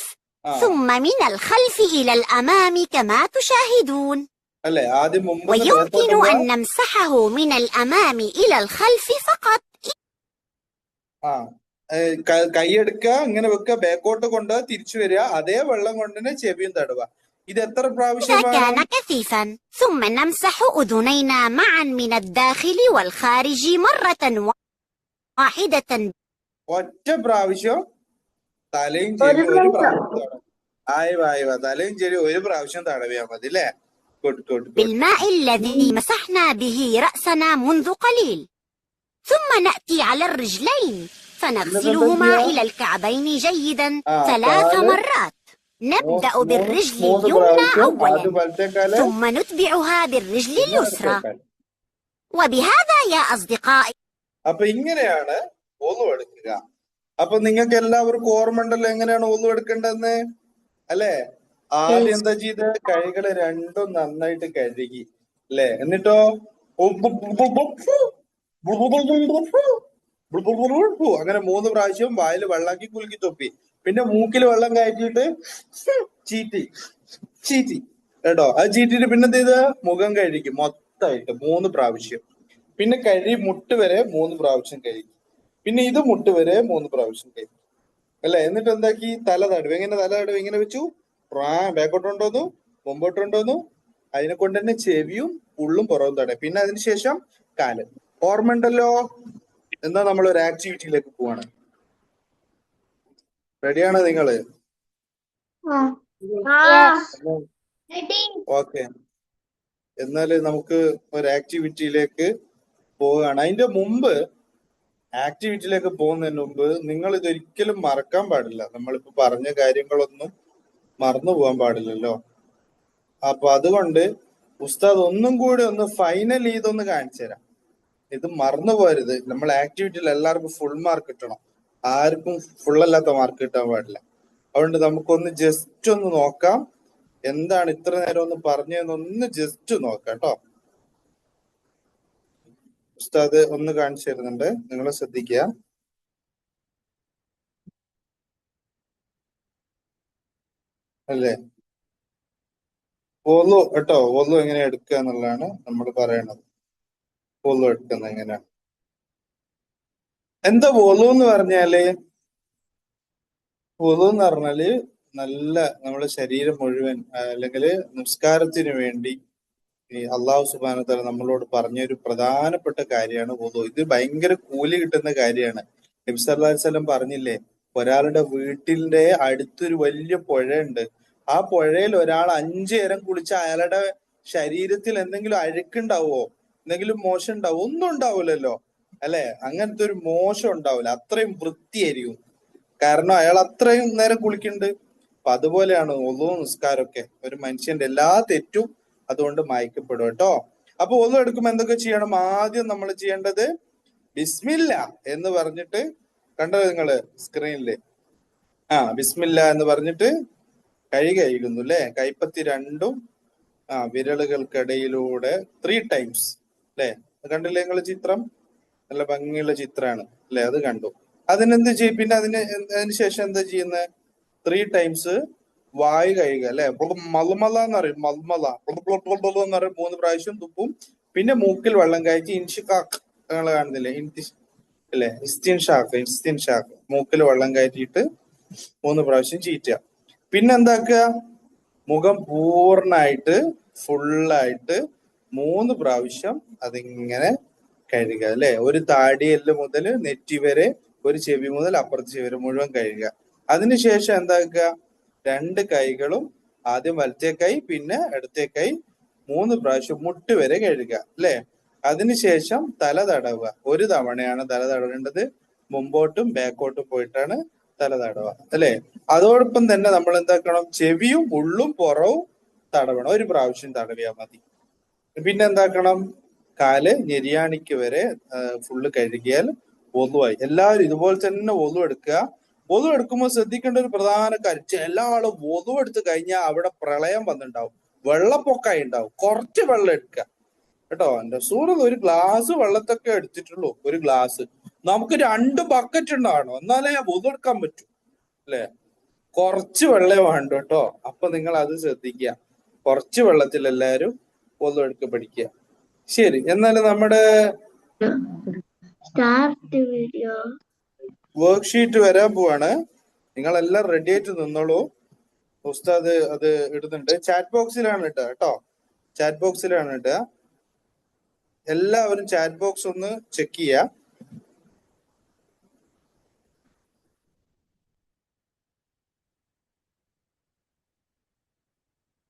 ثم من الخلف إلى الأمام كما تشاهدون ويمكن أن نمسحه من الأمام إلى الخلف فقط കൈയെടുക്കുക, ഇങ്ങനെ വെക്കുക, ബാക്കോട്ട് കൊണ്ട് തിരിച്ചു വരിക, അതേ വെള്ളം കൊണ്ട് തന്നെ ചെവിയും തടുക. ഇത് എത്ര പ്രാവശ്യമാണ്? كان كثيفا ثم نمسح أذنينا معا من الداخل والخارج مرة واحدة ഒറ്റ പ്രാവശ്യം. തലയും ചെവി ഒരു പ്രാവശ്യം തലയും ചെവി ഒരു പ്രാവശ്യം തടവിയാ മതി, അല്ലേ? بالماء الذي مسحنا به رأسنا منذ قليل ثم نأتي على الرجلين فنغسلهما إلى الكعبين جيدا 3 مرات نبدأ بالرجل اليمنى أولا ثم نتبعها بالرجل اليسرى وبهذا يا أصدقائي. അപ്പൊ ഇങ്ങനെയാണ് ഒളു എടുക്കുക. അപ്പൊ നിങ്ങൾക്ക് എല്ലാവർക്കും ഓർമ്മ ഉണ്ടല്ലോ എങ്ങനെയാണ് ഒളു എടുക്കേണ്ടതെന്ന്, അല്ലെ? ആദ്യം എന്താ ചെയ്ത്? കൈകള് രണ്ടും നന്നായിട്ട് കഴുകി, അല്ലെ? എന്നിട്ടോ അങ്ങനെ 3 പ്രാവശ്യം വായിൽ വെള്ളാക്കി കുലുക്കി തൊപ്പി. പിന്നെ മൂക്കിൽ വെള്ളം കയറ്റിയിട്ട് ചീറ്റി കേട്ടോ. അത് ചീറ്റിട്ട് പിന്നെ എന്ത് ചെയ്ത്? മുഖം കഴുകി മൊത്തമായിട്ട് 3 പ്രാവശ്യം. പിന്നെ മുട്ട് വരെ 3 പ്രാവശ്യം കഴുകി. പിന്നെ ഇത് മുട്ട് വരെ 3 പ്രാവശ്യം കഴുകി, അല്ലെ? എന്നിട്ട് എന്താക്കി? തല തടവ്. എങ്ങനെ തല തടവ്? ഇങ്ങനെ വെച്ചു, ബാക്കോട്ടുണ്ടോന്നു, മുമ്പോട്ടുണ്ടോന്നു, അതിനെ കൊണ്ട് തന്നെ ചെവിയും ഉള്ളും പുറവും തടയും. പിന്നെ അതിനുശേഷം കാല്. ഓർമ്മ ഉണ്ടല്ലോ? എന്നാ നമ്മൾ ഒരു ആക്ടിവിറ്റിയിലേക്ക് പോവാണ്. റെഡിയാണ് നിങ്ങള്? ഓക്കെ. എന്നാല് നമുക്ക് ഒരു ആക്ടിവിറ്റിയിലേക്ക് പോവുകയാണ്. അതിന്റെ മുമ്പ് ആക്ടിവിറ്റിയിലേക്ക് പോകുന്നതിന് മുമ്പ് നിങ്ങൾ ഇതൊരിക്കലും മറക്കാൻ പാടില്ല. നമ്മളിപ്പോ പറഞ്ഞ കാര്യങ്ങളൊന്നും മറന്നു പോകാൻ പാടില്ലല്ലോ. അപ്പൊ അതുകൊണ്ട് ഉസ്താദ് ഒന്നും കൂടി ഒന്ന് ഫൈനൽ ഇതൊന്ന് കാണിച്ചു തരാം. ഇത് മറന്നു പോരുത്. നമ്മൾ ആക്ടിവിറ്റിയിൽ എല്ലാവർക്കും ഫുൾ മാർക്ക് കിട്ടണം. ആർക്കും ഫുള്ളല്ലാത്ത മാർക്ക് കിട്ടാൻ പാടില്ല. അതുകൊണ്ട് നമുക്കൊന്ന് ജസ്റ്റ് ഒന്ന് നോക്കാം എന്താണ് ഇത്ര നേരം ഒന്ന് പറഞ്ഞതെന്നൊന്ന് ജസ്റ്റ് നോക്കാം കേട്ടോ. ഉസ്താദ് ഒന്ന് കാണിച്ചു തരുന്നുണ്ട്, നിങ്ങൾ ശ്രദ്ധിക്കുക. അല്ലേ, വൊളു കേട്ടോ, വൊളു എങ്ങനെ എടുക്കുക എന്നുള്ളതാണ് നമ്മൾ പറയണത്. വൊളു എടുക്കുന്നത് എങ്ങനെയാണ്? എന്താ വൊളു എന്ന് പറഞ്ഞാല്? വൊളു എന്ന് പറഞ്ഞാല് നല്ല നമ്മുടെ ശരീരം മുഴുവൻ അല്ലെങ്കിൽ നിസ്കാരത്തിന് വേണ്ടി ഈ അള്ളാഹു സുബ്ഹാനഹു വ തആല നമ്മളോട് പറഞ്ഞൊരു പ്രധാനപ്പെട്ട കാര്യമാണ് വുളു. ഇത് ഭയങ്കര കൂലി കിട്ടുന്ന കാര്യമാണ്. നബി സല്ലല്ലാഹു അലൈഹി വസല്ലം പറഞ്ഞില്ലേ, ഒരാളുടെ വീട്ടിന്റെ അടുത്തൊരു വലിയ പുഴയുണ്ട്. ആ പുഴയിൽ ഒരാൾ 5 നേരം കുളിച്ച അയാളുടെ ശരീരത്തിൽ എന്തെങ്കിലും അഴുക്കുണ്ടാവോ, എന്തെങ്കിലും മോശം ഉണ്ടാവോ? ഒന്നും ഉണ്ടാവില്ലല്ലോ, അല്ലെ? അങ്ങനത്തെ ഒരു മോശം ഉണ്ടാവില്ല, അത്രയും വൃത്തിയായിരിക്കും. കാരണം അയാൾ അത്രയും നേരം കുളിക്കുന്നുണ്ട്. അപ്പൊ അതുപോലെയാണ് ഒളു നിസ്കാരമൊക്കെ. ഒരു മനുഷ്യന്റെ എല്ലാ തെറ്റും അതുകൊണ്ട് മായ്ക്കപ്പെടും കേട്ടോ. അപ്പൊ ഒളു എടുക്കുമ്പോ എന്തൊക്കെ ചെയ്യണം? ആദ്യം നമ്മൾ ചെയ്യേണ്ടത് ബിസ്മില്ല എന്ന് പറഞ്ഞിട്ട്, കണ്ടോ നിങ്ങള് സ്ക്രീനില്? ബിസ്മില്ല എന്ന് പറഞ്ഞിട്ട് കൈ കഴുകുന്നു അല്ലെ? കൈപ്പത്തി രണ്ടും വിരലുകൾക്കിടയിലൂടെ 3 times അല്ലെ? കണ്ടില്ലേ നിങ്ങൾ ചിത്രം? നല്ല ഭംഗിയുള്ള ചിത്രമാണ് അല്ലെ? അത് കണ്ടു. അതിനെന്ത് ചെയ്യും? പിന്നെ അതിന് ശേഷം എന്താ ചെയ്യുന്നത്? 3 times വായു കഴുകുക അല്ലെ? മൽമല എന്ന് പറയും, മൽമല എന്ന് പറയും. 3 പ്രാവശ്യം തുപ്പും. പിന്നെ മൂക്കിൽ വെള്ളം കയറ്റി ഇൻഷിഖാഖ് നിങ്ങൾ കാണുന്നില്ലേ? അല്ലെ, ഇസ്തിൻഷാഖ് മൂക്കിൽ വെള്ളം കയറ്റിയിട്ട് 3 പ്രാവശ്യം ചീറ്റുക. പിന്നെന്താക്കുക? മുഖം പൂർണ്ണമായിട്ട് ഫുള്ളായിട്ട് 3 പ്രാവശ്യം അതിങ്ങനെ കഴുകുക അല്ലെ? ഒരു താടിയെല്ല് മുതൽ നെറ്റി വരെ, ഒരു ചെവി മുതൽ അപ്പുറത്തെ ചെവി വരെ മുഴുവൻ കഴുകുക. അതിനുശേഷം എന്താക്കുക? 2 കൈകളും ആദ്യം വലത്തെ കൈ പിന്നെ ഇടത്തെ കൈ 3 പ്രാവശ്യം മുട്ട് വരെ കഴുകുക അല്ലെ? അതിനുശേഷം തല തടവുക. 1 തവണയാണ് തല തടവേണ്ടത്. മുമ്പോട്ടും ബാക്കോട്ടും പോയിട്ടാണ് തല തടവുക അല്ലെ? അതോടൊപ്പം തന്നെ നമ്മൾ എന്താക്കണം? ചെവിയും ഉള്ളും പുറവും തടവണം. 1 പ്രാവശ്യം തടവിയാൽ മതി. പിന്നെ എന്താക്കണം? കാല് ഞെരിയാണിക്ക് വരെ ഫുള്ള് കഴുകിയാൽ വൊളുവായി. എല്ലാവരും ഇതുപോലെ തന്നെ വൊളു എടുക്കുക. വൊളു എടുക്കുമ്പോൾ ശ്രദ്ധിക്കേണ്ട ഒരു പ്രധാന കാര്യം, ചില ആള് വൊളു എടുത്ത് കഴിഞ്ഞാൽ അവിടെ പ്രളയം വന്നിട്ടുണ്ടാവും, വെള്ളപ്പൊക്കമായി ഉണ്ടാവും. കുറച്ച് വെള്ളം എടുക്കുക കേട്ടോ. എന്റെ സൂറത്ത് ഒരു ഗ്ലാസ് വെള്ളത്തൊക്കെ എടുത്തിട്ടുള്ളൂ. ഒരു ഗ്ലാസ് നമുക്ക് 2 ബക്കറ്റ് ഉണ്ടാവണം, എന്നാലേ വൊളു എടുക്കാൻ പറ്റൂ അല്ലെ? കുറച്ച് വെള്ളം വേണ്ട കേട്ടോ. അപ്പൊ നിങ്ങൾ അത് ശ്രദ്ധിക്കുക. കുറച്ച് വെള്ളത്തിൽ എല്ലാവരും വൊളു എടുക്ക പഠിക്കുക. ശരി, എന്നാലും നമ്മുടെ വർക്ക്ഷീറ്റ് വരാൻ പോവാണ്. നിങ്ങളെല്ലാം റെഡി ആയിട്ട് നിന്നോളൂ. ഉസ്താദ് അത് ഇടുന്നുണ്ട്. ചാറ്റ് ബോക്സിലാണ് ഇട്ടുക കേട്ടോ, ചാറ്റ് ബോക്സിലാണ് ഇട്ടുക. എല്ലാവരും ചാറ്റ് ബോക്സ് ഒന്ന് ചെക്ക് ചെയ്യുക.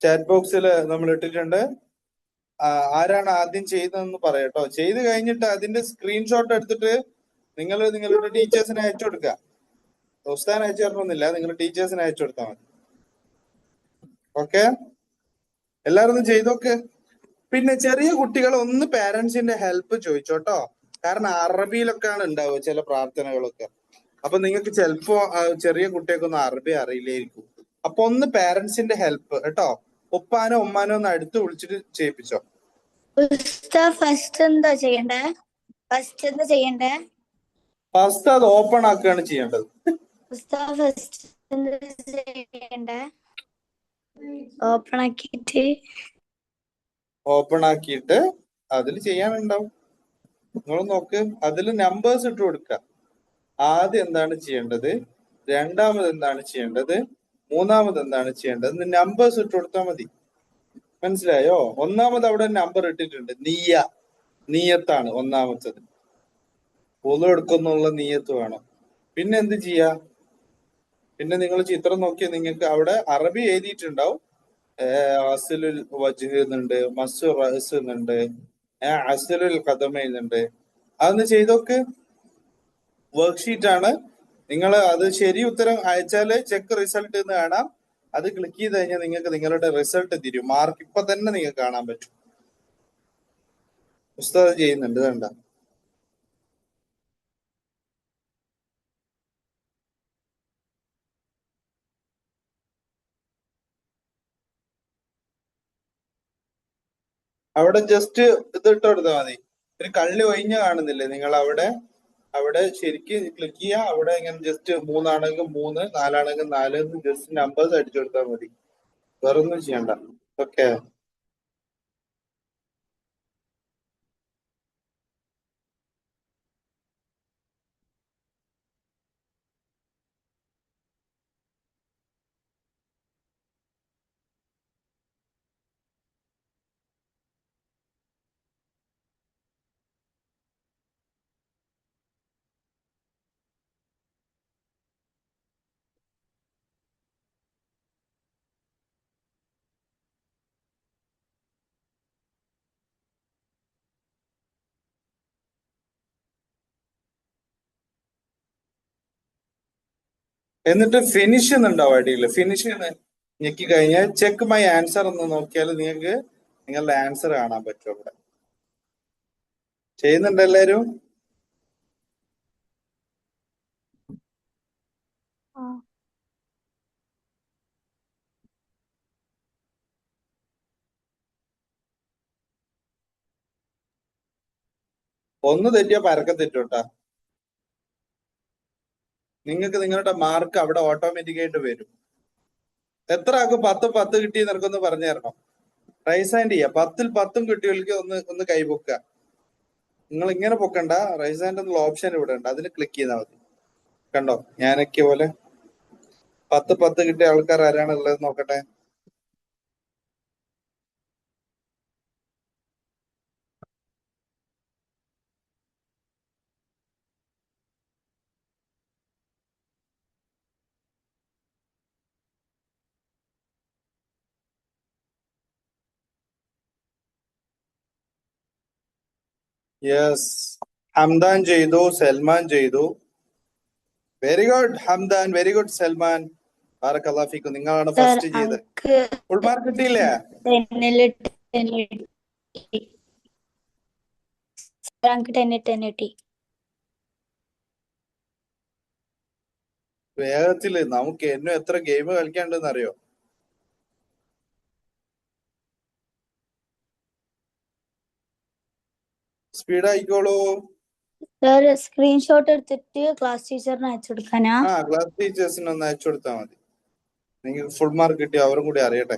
ചാറ്റ് ബോക്സിൽ നമ്മൾ ഇട്ടിട്ടുണ്ട്. ആരാണ് ആദ്യം ചെയ്തതെന്ന് പറയട്ടോ. ചെയ്ത് കഴിഞ്ഞിട്ട് അതിന്റെ സ്ക്രീൻഷോട്ട് എടുത്തിട്ട് നിങ്ങൾ നിങ്ങളുടെ ടീച്ചേഴ്സിനെ അയച്ചു കൊടുക്കുക. ഉസ്താദിന് അയച്ചു തരണമെന്നില്ല, നിങ്ങൾ ടീച്ചേഴ്സിനെ അയച്ചു കൊടുത്താൽ മതി. ഓക്കെ, എല്ലാവരും ഒന്ന് ചെയ്തോക്ക്. പിന്നെ ചെറിയ കുട്ടികൾ ഒന്ന് പാരന്റ്സിന്റെ ഹെൽപ്പ് ചോദിച്ചോട്ടോ. കാരണം അറബിയിലൊക്കെയാണ് ഉണ്ടാവുക ചില പ്രാർത്ഥനകളൊക്കെ. അപ്പൊ നിങ്ങൾക്ക് ചിലപ്പോ ചെറിയ കുട്ടികൾക്കൊന്നും അറബി അറിയില്ലായിരിക്കും. അപ്പൊ ഒന്ന് പാരന്റ്സിന്റെ ഹെൽപ്പ് കേട്ടോ. ഉപ്പാനോ ഉമ്മാനോ ഒന്ന് അടുത്ത് വിളിച്ചിട്ട് ചെയ്യിപ്പിച്ചോ. ഫസ്റ്റ് എന്താ ചെയ്യണ്ടേ? ഫസ്റ്റ് അത് ഓപ്പൺ ആക്കുകയാണ് ചെയ്യേണ്ടത്. ഓപ്പൺ ആക്കിയിട്ട് അതിൽ ചെയ്യാനുണ്ടാവും. നിങ്ങൾ നോക്ക്, അതിൽ നമ്പേഴ്സ് ഇട്ട് കൊടുക്കുക. ആദ്യം എന്താണ് ചെയ്യേണ്ടത്, രണ്ടാമത് എന്താണ് ചെയ്യേണ്ടത്, മൂന്നാമത് എന്താണ് ചെയ്യേണ്ടത്, നമ്പേഴ്സ് ഇട്ട് കൊടുത്താൽ മതി. മനസ്സിലായോ? ഒന്നാമത് അവിടെ നമ്പർ ഇട്ടിട്ടുണ്ട്, നീയത്താണ് ഒന്നാമത്തത്. വൊളു എടുക്കുന്നുള്ള നീയത്ത് വേണം. പിന്നെ എന്ത് ചെയ്യാ? പിന്നെ നിങ്ങൾ ചിത്രം നോക്കിയാൽ നിങ്ങൾക്ക് അവിടെ അറബി എഴുതിയിട്ടുണ്ടാവും. അസ്ലുൽ വജ്ഹ് എന്നുണ്ട്, മസ്സു റഅസ് എന്നുണ്ട്, അസ്ലുൽ ഖദമ എന്നുണ്ട്. അതൊന്ന് ചെയ്തോക്ക്. വർക്ക്ഷീറ്റ് ആണ്. നിങ്ങൾ അത് ശരി ഉത്തരം അയച്ചാല് ചെക്ക് റിസൾട്ട് എന്ന് കാണാം. അത് ക്ലിക്ക് ചെയ്ത് കഴിഞ്ഞാൽ നിങ്ങൾക്ക് നിങ്ങളുടെ റിസൾട്ട് തിരും. മാർക്ക് ഇപ്പൊ തന്നെ നിങ്ങൾക്ക് കാണാൻ പറ്റും. ഉസ്താദ് ചെയ്യുന്നുണ്ട്, കണ്ട. അവിടെ ജസ്റ്റ് ഇത് ഇട്ട് കൊടുത്താൽ മതി. ഒരു കള്ളി ഒഴിഞ്ഞ കാണുന്നില്ലേ നിങ്ങൾ അവിടെ? അവിടെ ശരിക്കും ക്ലിക്ക് ചെയ്യുക. അവിടെ ഇങ്ങനെ ജസ്റ്റ് 3 ആണെങ്കിൽ 3, 4 ആണെങ്കിൽ 4 ജസ്റ്റ് നമ്പേഴ്സ് അടിച്ചു കൊടുത്താൽ മതി. വേറെ ഒന്നും ചെയ്യണ്ട. ഓക്കെ. എന്നിട്ട് ഫിനിഷ് എന്നുണ്ടാവും അടിയിൽ. ഫിനിഷ് ഞെക്കി കഴിഞ്ഞാൽ ചെക്ക് മൈ ആൻസർ എന്ന് നോക്കിയാൽ നിങ്ങൾക്ക് നിങ്ങളുടെ ആൻസർ കാണാൻ പറ്റും. അവിടെ ചെയ്യുന്നുണ്ട് എല്ലാരും? ഒന്ന് തെറ്റിയാ പരക്കം തെറ്റൂട്ടാ. നിങ്ങൾക്ക് നിങ്ങളുടെ മാർക്ക് അവിടെ ഓട്ടോമാറ്റിക് ആയിട്ട് വരും. എത്ര ആൾക്ക് 10 കിട്ടി നിനക്കൊന്ന് പറഞ്ഞു തരണം. റൈസ് ഹാൻഡ് ചെയ്യാം. 10ൽ 10 കിട്ടിയവർക്ക് ഒന്ന് കൈപൊക്കുക. നിങ്ങൾ ഇങ്ങനെ പൊക്കണ്ട. റൈസ് ഹാൻഡ് എന്നുള്ള ഓപ്ഷൻ ഇവിടെ ഉണ്ട്, അതിൽ ക്ലിക്ക് ചെയ്താൽ മതി. കണ്ടോ ഞാനൊക്കെ പോലെ 10 കിട്ടിയ ആൾക്കാർ ആരാണ് ഉള്ളത് നോക്കട്ടെ. യെസ്, ഹംദാൻ ചെയ്തു, സൽമാൻ ചെയ്തു. Very good Hamdan, very good Salman. ബാറക്കല്ലാഹു ഫീക്കും. നിങ്ങളാണ് ഫസ്റ്റ് ചെയ്തത്. ഫുൾ മാർക്ക് കിട്ടിയില്ലേ? വേഗത്തില് നമുക്ക് എന്നും എത്ര ഗെയിം കളിക്കാണ്ടെന്ന് അറിയോ? സ്പീഡ് ആയിക്കോളൂ. സ്ക്രീൻഷോട്ട് എടുത്തിട്ട് ക്ലാസ് ടീച്ചറിന് അയച്ചു കൊടുക്കാനാ? ക്ലാസ് ടീച്ചേഴ്സിന് ഒന്ന് അയച്ചു കൊടുത്താൽ മതി. നിങ്ങൾക്ക് ഫുൾ മാർക്ക് കിട്ടിയോ അവരും കൂടി അറിയട്ടെ.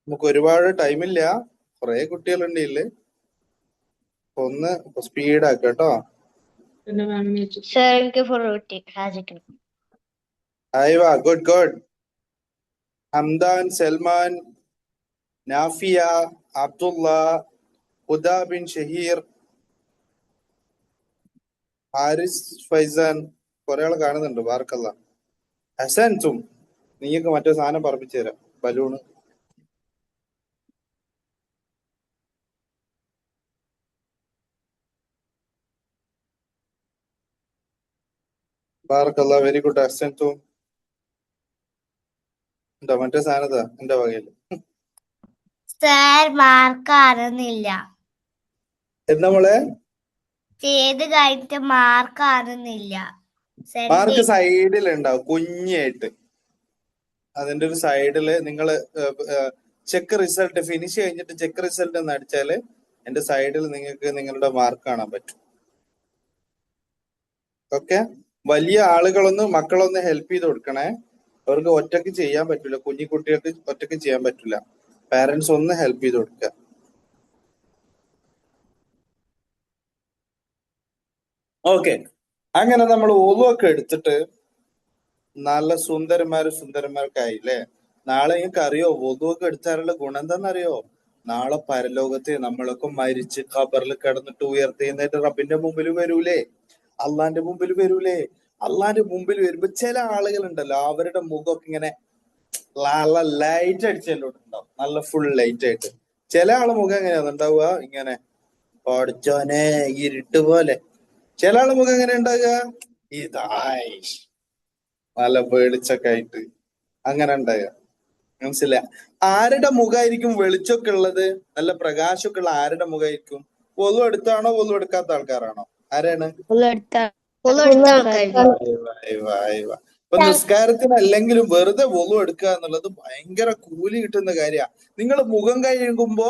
നമുക്ക് ഒരുപാട് ടൈമില്ല, കുറെ കുട്ടികളുണ്ട് ഇതില്. ഒന്ന് സ്പീഡ് ആക്കട്ടോ. Good good. ഹംദാൻ, സൽമാൻ, നാഫിയ, അബ്ദുള്ള, ഹുദ ബിൻ ഷഹീർ, ഹാരിസ്, ഫൈസാൻ, കുറെ ആൾ കാണുന്നുണ്ട്. ബാർക്കല്ല. ഹസൻ തും, നീയൊക്കെ മറ്റേ സാധനം പറപ്പിച്ചു തരാം, ബലൂണ്. ബാർക്കല്ല, വെരി ഗുഡ്. ഹസൻ തും എന്താ മറ്റേ സാധനത്താ എന്റെ വകയില്. മാർക്ക് അറിയുന്നില്ല. എന്താ മോളെ? ചെയ്ത് കഴിഞ്ഞിട്ട് മാർക്ക് അറിയുന്നില്ല. മാർക്ക് സൈഡിൽ ഉണ്ടാവും കുഞ്ഞായിട്ട്. അതിന്റെ ഒരു സൈഡില് നിങ്ങള് ചെക്ക് റിസൾട്ട് ഫിനിഷ് കഴിഞ്ഞിട്ട് ചെക്ക് റിസൾട്ട് എന്ന് അടിച്ചാല് എന്റെ സൈഡിൽ നിങ്ങൾക്ക് നിങ്ങളുടെ മാർക്ക് കാണാൻ പറ്റും. ഓക്കെ. വലിയ ആളുകളൊന്ന് മക്കളൊന്ന് ഹെൽപ്പ് ചെയ്ത് കൊടുക്കണേ. അവർക്ക് ഒറ്റക്ക് ചെയ്യാൻ പറ്റില്ല, കുഞ്ഞു കുട്ടികൾക്ക് ഒറ്റക്ക് ചെയ്യാൻ പറ്റില്ല. പാരന്റ്സ് ഒന്ന് ഹെൽപ്പ് ചെയ്ത് കൊടുക്കുക. ഓക്കെ. അങ്ങനെ നമ്മൾ ഓതുവൊക്കെ എടുത്തിട്ട് നല്ല സുന്ദരന്മാർക്കായില്ലേ? നാളെ നിങ്ങൾക്ക് അറിയോ വധുവൊക്കെ എടുത്താലുള്ള ഗുണം എന്താണെന്നറിയോ? നാളെ പരലോകത്തെ നമ്മളൊക്കെ മരിച്ച് ഖബറിൽ കിടന്നിട്ട് ഉയർത്തെഴുന്നേറ്റ് റബ്ബിന്റെ മുമ്പിൽ വരൂലേ? അള്ളാന്റെ മുമ്പിൽ വരൂലേ? അള്ളാന്റെ മുമ്പിൽ വരുമ്പോ ചില ആളുകൾ ഉണ്ടല്ലോ, അവരുടെ മുഖമൊക്കെ ഇങ്ങനെ നല്ല ലൈറ്റ് അടിച്ചതിലോട്ടുണ്ടാവും, നല്ല ഫുൾ ലൈറ്റ് ആയിട്ട്. ചില ആള് മുഖം എങ്ങനെയാണ് ഉണ്ടാവുക, ഇങ്ങനെ പഠിച്ചോനെ ഇരുട്ട് പോലെ. ചില ആള് മുഖം എങ്ങനെ ഉണ്ടാകുക, ഇതായി നല്ല വെളിച്ചൊക്കെ ആയിട്ട് അങ്ങനെ ഉണ്ടാകുക. മനസ്സിലായ? ആരുടെ മുഖമായിരിക്കും വെളിച്ചൊക്കെ ഉള്ളത്, നല്ല പ്രകാശമൊക്കെ ഉള്ള ആരുടെ മുഖമായിരിക്കും? ഒന്നും എടുത്താണോ ഒന്നും എടുക്കാത്ത ആൾക്കാരാണോ? ആരാണ്? ഇപ്പൊ നിസ്കാരത്തിനല്ലെങ്കിലും വെറുതെ വൊളു എടുക്കുക എന്നുള്ളത് ഭയങ്കര കൂലി കിട്ടുന്ന കാര്യമാണ്. നിങ്ങൾ മുഖം കഴുകുമ്പോ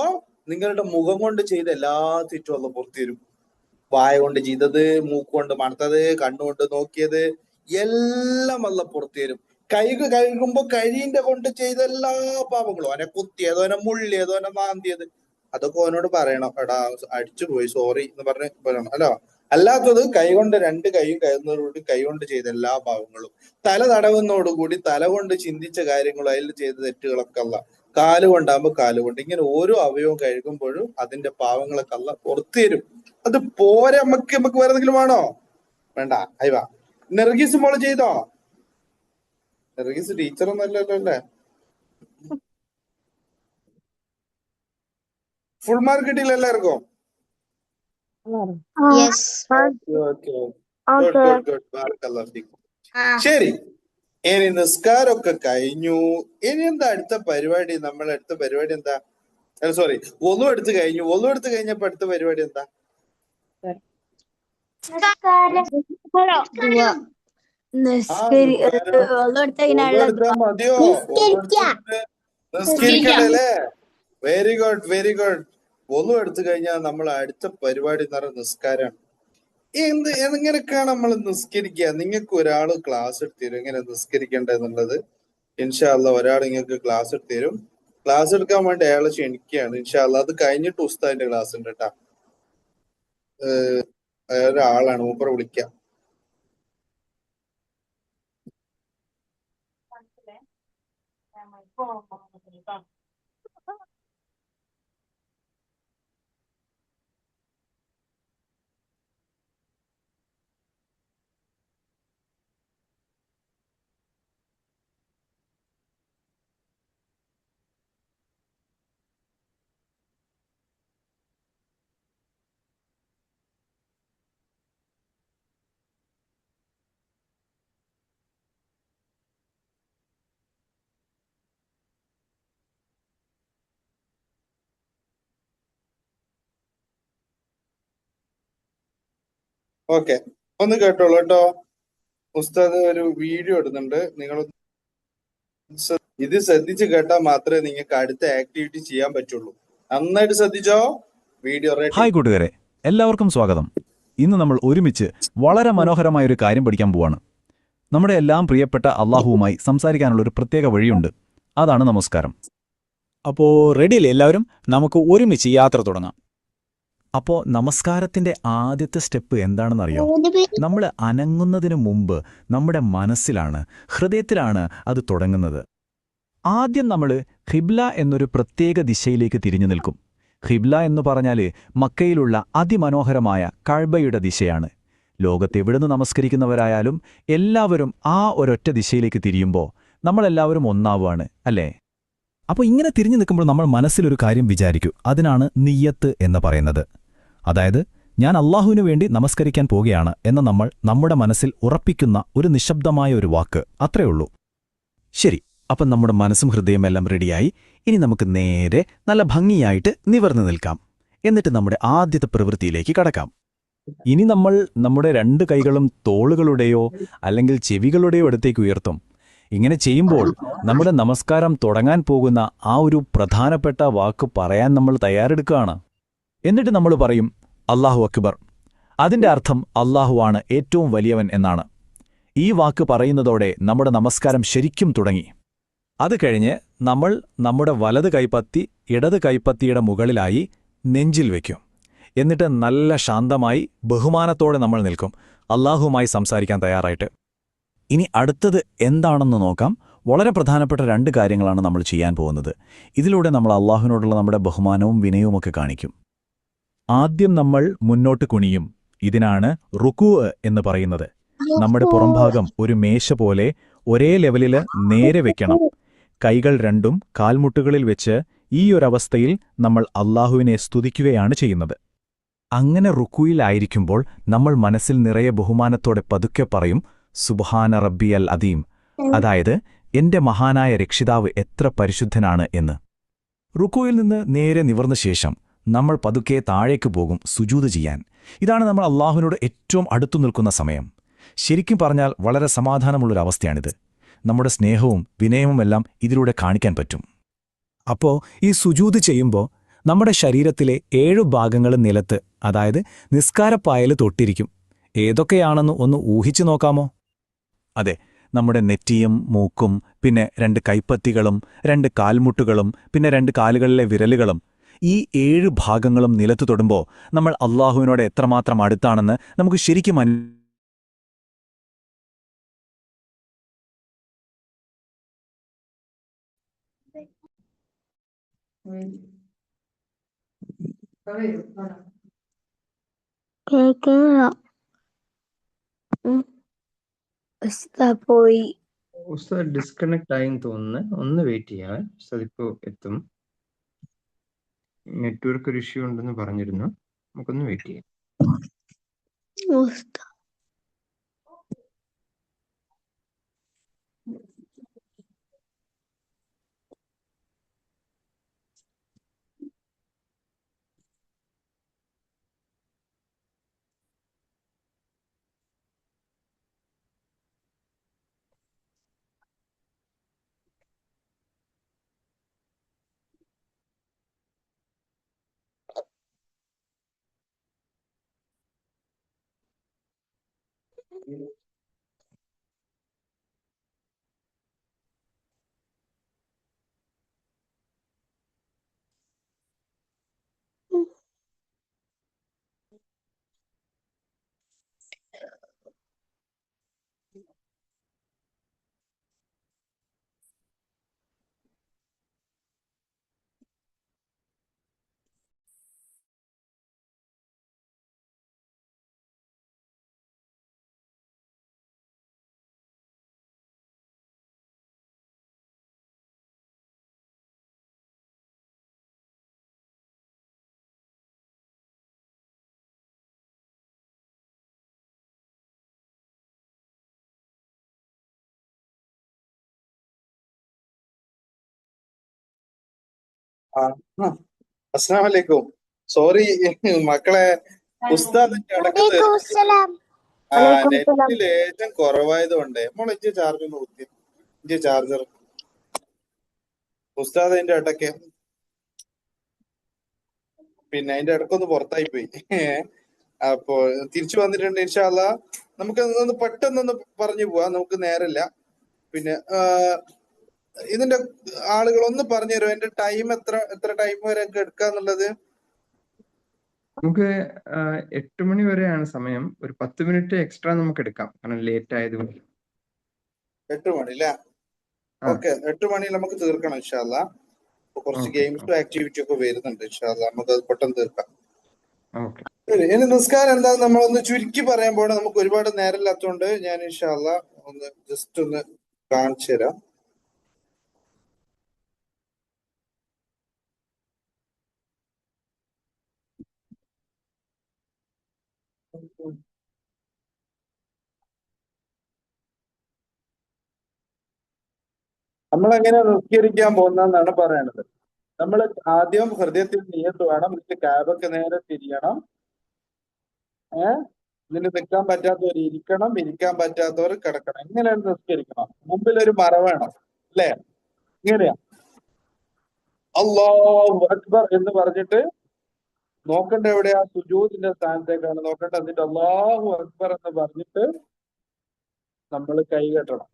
നിങ്ങളുടെ മുഖം കൊണ്ട് ചെയ്ത എല്ലാ തെറ്റും അല്ല പുറത്തു തരും. വായ കൊണ്ട് ചെയ്തത്, മൂക്കുകൊണ്ട് മണത്തത്, കണ്ണുകൊണ്ട് നോക്കിയത് എല്ലാം അല്ല പുറത്തു തരും. കഴുകുമ്പോ കഴിന്റെ കൊണ്ട് ചെയ്ത എല്ലാ പാപങ്ങളും, അവനെ കുത്തിയത്, അവനെ മുള്ളിയത്, അവനെ മാന്തിയത്, അതൊക്കെ അവനോട് പറയണം, എടാ അടിച്ചു പോയി സോറി എന്ന് പറഞ്ഞ് പറയണം. അല്ലോ അല്ലാത്തത് കൈകൊണ്ട് രണ്ട് കൈയും കഴുകുന്നതോടുകൂടി കൈകൊണ്ട് ചെയ്ത എല്ലാ പാവങ്ങളും, തല തടവുന്നതോടുകൂടി തല കൊണ്ട് ചിന്തിച്ച കാര്യങ്ങളും അതിൽ ചെയ്ത തെറ്റുകളൊക്കെ അല്ല, കാലുകൊണ്ടാകുമ്പോ കാലുകൊണ്ട്, ഇങ്ങനെ ഓരോ അവയവം കഴുകുമ്പോഴും അതിന്റെ പാവങ്ങളൊക്കെ അല്ല പുറത്തു തരും. അത് പോരെ, നമുക്ക് വേറെ എന്തെങ്കിലും വേണോ? വേണ്ട. അയവാ നെർഗീസ് മോള് ചെയ്തോ? നെർഗീസ് ടീച്ചറൊന്നും അല്ലല്ലോ അല്ലേ? ഫുൾ മാർക്ക് കിട്ടിയില്ല എല്ലാവർക്കും? ശരി, ഇനി നിസ്കാരമൊക്കെ കഴിഞ്ഞു. ഇനി എന്താ അടുത്ത പരിപാടി? നമ്മളെ അടുത്ത പരിപാടി എന്താ? സോറി, ഒന്നു എടുത്ത് കഴിഞ്ഞു. ഒന്നു എടുത്ത് കഴിഞ്ഞപ്പോ അടുത്ത പരിപാടി എന്താ? എടുത്താ മതിയോ? നിസ്കരിക്കണ്ടല്ലേ? Very good, very good. ഒന്നു എടുത്തു കഴിഞ്ഞാൽ നമ്മൾ അടുത്ത പരിപാടി എന്ന് പറയുന്നത് നിസ്കാരമാണ്. എങ്ങനെയൊക്കെയാണ് നമ്മൾ നിസ്കരിക്കുക? നിങ്ങൾക്ക് ഒരാൾ ക്ലാസ് എടുത്തു തരും എങ്ങനെ നിസ്കരിക്കേണ്ടതെന്നുള്ളത്. ഇൻഷാ അല്ലാ ഒരാൾ നിങ്ങൾക്ക് ക്ലാസ് എടുത്തു തരും. ക്ലാസ് എടുക്കാൻ വേണ്ടി അയാളെ ക്ഷണിക്കുകയാണ്. ഇൻഷാ അല്ലാ അത് കഴിഞ്ഞിട്ട് ഉസ്താദിന്റെ ക്ലാസ് ഉണ്ട് കേട്ടാ. ഒരാളാണ്, മൂപ്പറെ വിളിക്കാം. ഓക്കെ, ഒന്ന് കേട്ടോളൂ കേട്ടോ. ഉസ്താദ് ഒരു വീഡിയോ ഇടുന്നുണ്ട്, നിങ്ങൾ ഇത് ശ്രദ്ധിച്ച് കേട്ടാൽ മാത്രമേ നിങ്ങൾക്ക് അടുത്ത ആക്ടിവിറ്റി ചെയ്യാൻ പറ്റുള്ളൂ. നന്നായിട്ട് ശ്രദ്ധിച്ചോ. വീഡിയോ ഹായ് കൂട്ടുകാരെ, എല്ലാവർക്കും സ്വാഗതം. ഇന്ന് നമ്മൾ ഒരുമിച്ച് വളരെ മനോഹരമായ ഒരു കാര്യം പഠിക്കാൻ പോവാണ്. നമ്മുടെ എല്ലാം പ്രിയപ്പെട്ട അള്ളാഹുവുമായി സംസാരിക്കാനുള്ള ഒരു പ്രത്യേക വഴിയുണ്ട്, അതാണ് നമസ്കാരം. അപ്പോൾ റെഡിയല്ലേ എല്ലാവരും? നമുക്ക് ഒരുമിച്ച് യാത്ര തുടങ്ങാം. അപ്പോൾ നമസ്കാരത്തിന്റെ ആദ്യത്തെ സ്റ്റെപ്പ് എന്താണെന്നറിയോ? നമ്മൾ അനങ്ങുന്നതിന് മുമ്പ് നമ്മുടെ മനസ്സിലാണ്, ഹൃദയത്തിലാണ് അത് തുടങ്ങുന്നത്. ആദ്യം നമ്മൾ ഖിബ്ല എന്നൊരു പ്രത്യേക ദിശയിലേക്ക് തിരിഞ്ഞു നിൽക്കും. ഖിബ്ല എന്ന് പറഞ്ഞാൽ മക്കയിലുള്ള അതിമനോഹരമായ കഅബയുടെ ദിശയാണ്. ലോകത്തെവിടുന്ന് നമസ്കരിക്കുന്നവരായാലും എല്ലാവരും ആ ഒരൊറ്റ ദിശയിലേക്ക് തിരിയുമ്പോൾ നമ്മളെല്ലാവരും ഒന്നാവുകയാണ്, അല്ലേ? അപ്പോൾ ഇങ്ങനെ തിരിഞ്ഞു നിൽക്കുമ്പോൾ നമ്മൾ മനസ്സിലൊരു കാര്യം വിചാരിക്കൂ. അതിനാണ് നിയ്യത്ത് എന്ന് പറയുന്നത്. അതായത് ഞാൻ അള്ളാഹുവിനു വേണ്ടി നമസ്കരിക്കാൻ പോകുകയാണ് എന്ന് നമ്മൾ നമ്മുടെ മനസ്സിൽ ഉറപ്പിക്കുന്ന ഒരു നിശബ്ദമായ ഒരു വാക്ക്, അത്രേ ഉള്ളൂ. ശരി, അപ്പം നമ്മുടെ മനസ്സും ഹൃദയമെല്ലാം റെഡിയായി. ഇനി നമുക്ക് നേരെ നല്ല ഭംഗിയായിട്ട് നിവർന്നു നിൽക്കാം. എന്നിട്ട് നമ്മുടെ ആദ്യത്തെ പ്രവൃത്തിയിലേക്ക് കടക്കാം. ഇനി നമ്മൾ നമ്മുടെ 2 കൈകളും തോളുകളുടെയോ അല്ലെങ്കിൽ ചെവികളുടെയോ അടുത്തേക്ക് ഉയർത്തും. ഇങ്ങനെ ചെയ്യുമ്പോൾ നമ്മുടെ നമസ്കാരം തുടങ്ങാൻ പോകുന്ന ആ ഒരു പ്രധാനപ്പെട്ട വാക്ക് പറയാൻ നമ്മൾ തയ്യാറെടുക്കുകയാണ്. എന്നിട്ട് നമ്മൾ പറയും അല്ലാഹു അക്ബർ. അതിന്റെ അർത്ഥം അല്ലാഹുവാണ് ഏറ്റവും വലിയവൻ എന്നാണ്. ഈ വാക്ക് പറയുന്നതോടെ നമ്മുടെ നമസ്കാരം ശരിക്കും തുടങ്ങി. അത് കഴിഞ്ഞ് നമ്മൾ നമ്മുടെ വലത് കൈപ്പത്തി ഇടത് കൈപ്പത്തിയുടെ മുകളിലായി നെഞ്ചിൽ വയ്ക്കും. എന്നിട്ട് നല്ല ശാന്തമായി ബഹുമാനത്തോടെ നമ്മൾ നിൽക്കും, അല്ലാഹുവുമായി സംസാരിക്കാൻ തയ്യാറായിട്ട്. ഇനി അടുത്തത് എന്താണെന്ന് നോക്കാം. വളരെ പ്രധാനപ്പെട്ട 2 കാര്യങ്ങളാണ് നമ്മൾ ചെയ്യാൻ പോകുന്നത്. ഇതിലൂടെ നമ്മൾ അല്ലാഹുവിനോടുള്ള നമ്മുടെ ബഹുമാനവും വിനയവുമൊക്കെ കാണിക്കും. ആദ്യം നമ്മൾ മുന്നോട്ട് കുനിയും. ഇതിനാണ് റുക്കൂ എന്ന് പറയുന്നത്. നമ്മുടെ പുറംഭാഗം ഒരു മേശ പോലെ ഒരേ ലെവലിൽ നേരെ വെക്കണം. കൈകൾ രണ്ടും കാൽമുട്ടുകളിൽ വെച്ച് ഈയൊരവസ്ഥയിൽ നമ്മൾ അല്ലാഹുവിനെ സ്തുതിക്കുകയാണ് ചെയ്യുന്നത്. അങ്ങനെ റുക്കുയിലായിരിക്കുമ്പോൾ നമ്മൾ മനസ്സിൽ നിറയെ ബഹുമാനത്തോടെ പതുക്കെ പറയും, സുബ്ഹാന റബ്ബിയൽ അദീം, അതായത് എന്റെ മഹാനായ രക്ഷിതാവ് എത്ര പരിശുദ്ധനാണ് എന്ന്. റുക്കുയിൽ നിന്ന് നേരെ നിവർന്ന ശേഷം നമ്മൾ പതുക്കെ താഴേക്ക് പോകും സുജൂദ് ചെയ്യാൻ. ഇതാണ് നമ്മൾ അല്ലാഹുവിനോട് ഏറ്റവും അടുത്തു നിൽക്കുന്ന സമയം. ശരിക്കും പറഞ്ഞാൽ വളരെ സമാധാനമുള്ളൊരവസ്ഥയാണിത്. നമ്മുടെ സ്നേഹവും വിനയവുമെല്ലാം ഇതിലൂടെ കാണിക്കാൻ പറ്റും. അപ്പോൾ ഈ സുജൂദ് ചെയ്യുമ്പോൾ നമ്മുടെ ശരീരത്തിലെ 7 ഭാഗങ്ങളും നിലത്ത്, അതായത് നിസ്കാരപ്പായൽ തൊട്ടിരിക്കും. ഏതൊക്കെയാണെന്ന് ഒന്ന് ഊഹിച്ചു നോക്കാമോ? അതെ, നമ്മുടെ നെറ്റിയും മൂക്കും, പിന്നെ 2 കൈപ്പത്തികളും 2 കാൽമുട്ടുകളും പിന്നെ 2 കാലുകളിലെ വിരലുകളും, ഈ 7 ഭാഗങ്ങളും നിലത്ത് തൊടുമ്പോൾ നമ്മൾ അല്ലാഹുവിനോട് എത്രമാത്രം അടുത്താണെന്ന് നമുക്ക് ശരിക്കും പോയി ഉസ്താദ് ഡിസ്കണക്ട് ആയെന്ന് തോന്നുന്നു. ഒന്ന് വെയിറ്റ് ചെയ്യാം. ഉസ്താദ് ഇപ്പോൾ എത്തും. നെറ്റ്വർക്ക് ഒരു ഇഷ്യൂ ഉണ്ടെന്ന് പറഞ്ഞിരുന്നു. നമുക്കൊന്ന് വെയിറ്റ് ചെയ്യാം. അസ്സലാമലൈക്കും. സോറി മക്കളെ, ഉസ്താദിന്റെ ഇടക്ക് നെറ്റ് ലേശം കുറവായതുകൊണ്ട് മോളെ ഇജ്ജ് ചാർജ് ഒന്ന് കുത്തി, ഇജ്ജ് ചാർജർ. ഉസ്താദിന്റെ ഇടയ്ക്ക് പിന്നെ അതിന്റെ ഇടക്കൊന്ന് പുറത്തായി പോയി. അപ്പോ തിരിച്ചു വന്നിട്ടുണ്ട്. ഇൻഷാ അല്ലാ നമുക്ക് ഒന്ന് പെട്ടെന്നൊന്ന് പറഞ്ഞു പോവാം, നമുക്ക് നേരമില്ല. പിന്നെ ഇതിന്റെ ആളുകൾ ഒന്ന് പറഞ്ഞു തരുമോ, എന്റെ ടൈം എത്ര ടൈം വരെ എടുക്കാന്നുള്ളത്? നമുക്ക് 8 മണി വരെയാണ് സമയം. ഒരു 10 മിനിറ്റ് എക്സ്ട്രാ നമുക്ക് എടുക്കാം, കാരണം ലേറ്റ് ആയതുകൊണ്ട്. 8 മണി അല്ലേ? ഓക്കെ, 8 മണി നമുക്ക് തീർക്കണം ഇൻഷാ അല്ലാ. കുറച്ച് ഗെയിംസും ആക്ടിവിറ്റി ഒക്കെ വരുന്നുണ്ട്. ഇൻഷാ അല്ലാ നമുക്ക് അത് പെട്ടെന്ന് തീർക്കാം. ഇനി നിസ്കാരം എന്താ നമ്മളൊന്ന് ചുരുക്കി പറയാൻ പോണേ, നമുക്ക് ഒരുപാട് നേരമില്ലാത്തതുകൊണ്ട് ഞാൻ ഇൻഷാ അല്ലാ ഒന്ന് ജസ്റ്റ് ഒന്ന് കാണിച്ചു തരാം. നമ്മളെങ്ങനെ നിസ്കരിക്കാൻ പോകുന്നതെന്നാണ് പറയണത്. നമ്മൾ ആദ്യം ഹൃദയത്തിൽ നിയത്ത് വേണം, എന്നിട്ട് കാബയ്ക്ക് നേരെ തിരിയണം. ഇതിന് നിൽക്കാൻ പറ്റാത്തവർ ഇരിക്കണം, ഇരിക്കാൻ പറ്റാത്തവർ കിടക്കണം. എങ്ങനെയാണ് നിസ്കരിക്കണം? മുമ്പിലൊരു മറ വേണം, അല്ലേ? ഇങ്ങനെയാ അല്ലാഹു അക്ബർ എന്ന് പറഞ്ഞിട്ട് നോക്കണ്ട എവിടെയാ? സുജൂദിന്റെ സ്ഥാനത്തേക്കാണ് നോക്കണ്ട. എന്നിട്ട് അല്ലാഹു അക്ബർ എന്ന് പറഞ്ഞിട്ട് നമ്മൾ കൈ കെട്ടണം,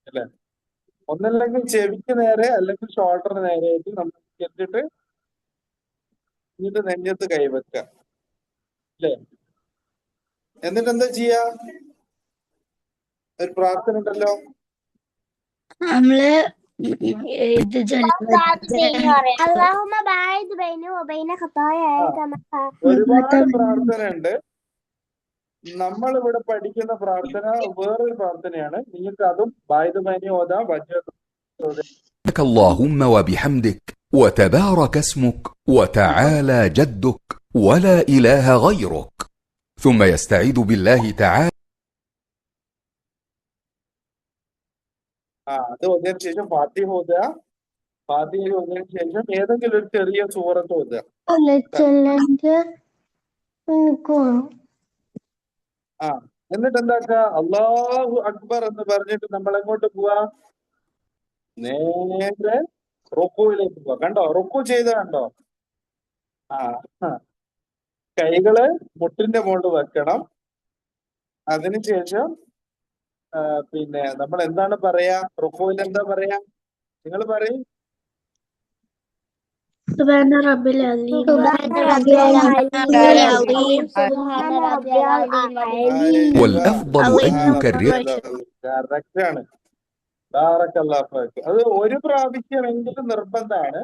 അല്ലേ? ഒന്നല്ലെങ്കിൽ ചെവിക്ക് നേരെ അല്ലെങ്കിൽ ഷോൾഡറിന് നേരെ ആയിട്ട് നമ്മൾ കെട്ടിട്ട് എന്നിട്ട് നെഞ്ഞത്ത് കൈവെക്കുക, അല്ലേ? എന്നിട്ട് എന്താ ചെയ്യാ? ഒരു പ്രാർത്ഥന ഉണ്ടല്ലോ, നമ്മള് ഒരുപാട് പ്രാർത്ഥന ഉണ്ട്. നമ്മളിവിടെ പഠിക്കുന്ന പ്രാർത്ഥന വേറൊരു പ്രാർത്ഥനയാണ്. നിങ്ങൾക്ക് അതും ബായിദ് ബൈനി ഓതാം, വജ്ജ اللهم وبحمدك وتبارك اسمك وتعالى جدك ولا إله غيرك. ثم يستعيذ بالله تعالى. അത് ഓതിയതിനു ശേഷം ഫാത്തിഹ ഓതുക. ഫാത്തിഹ ഓതിയതിനു ശേഷം ഏതെങ്കിലും ഒരു ചെറിയ സൂറത്ത് ഓതുക. എന്നിട്ട് എന്താക്കുക, അല്ലാഹു അക്ബർ എന്ന് പറഞ്ഞിട്ട് നമ്മൾ എങ്ങോട്ട് പോവാ? നേരെ റുക്കുവിലേക്ക് പോവാ. കണ്ടോ, റുക്കു ചെയ്ത കണ്ടോ? കൈകള് മുട്ടിന്റെ മുകളിൽ വെക്കണം. അതിനുശേഷം പിന്നെ നമ്മൾ എന്താണ് പറയാ? റുക്കുവിൽ എന്താ പറയാ? നിങ്ങൾ പറയും. سبحان ربي العظيم والأفضل أن يكرر. കറക്റ്റ് ആണ്. ബാറക്കല്ലാഹു ഫീക്. അത് ഒരു പ്രാവശ്യമെങ്കിലും നിർബന്ധമാണ്.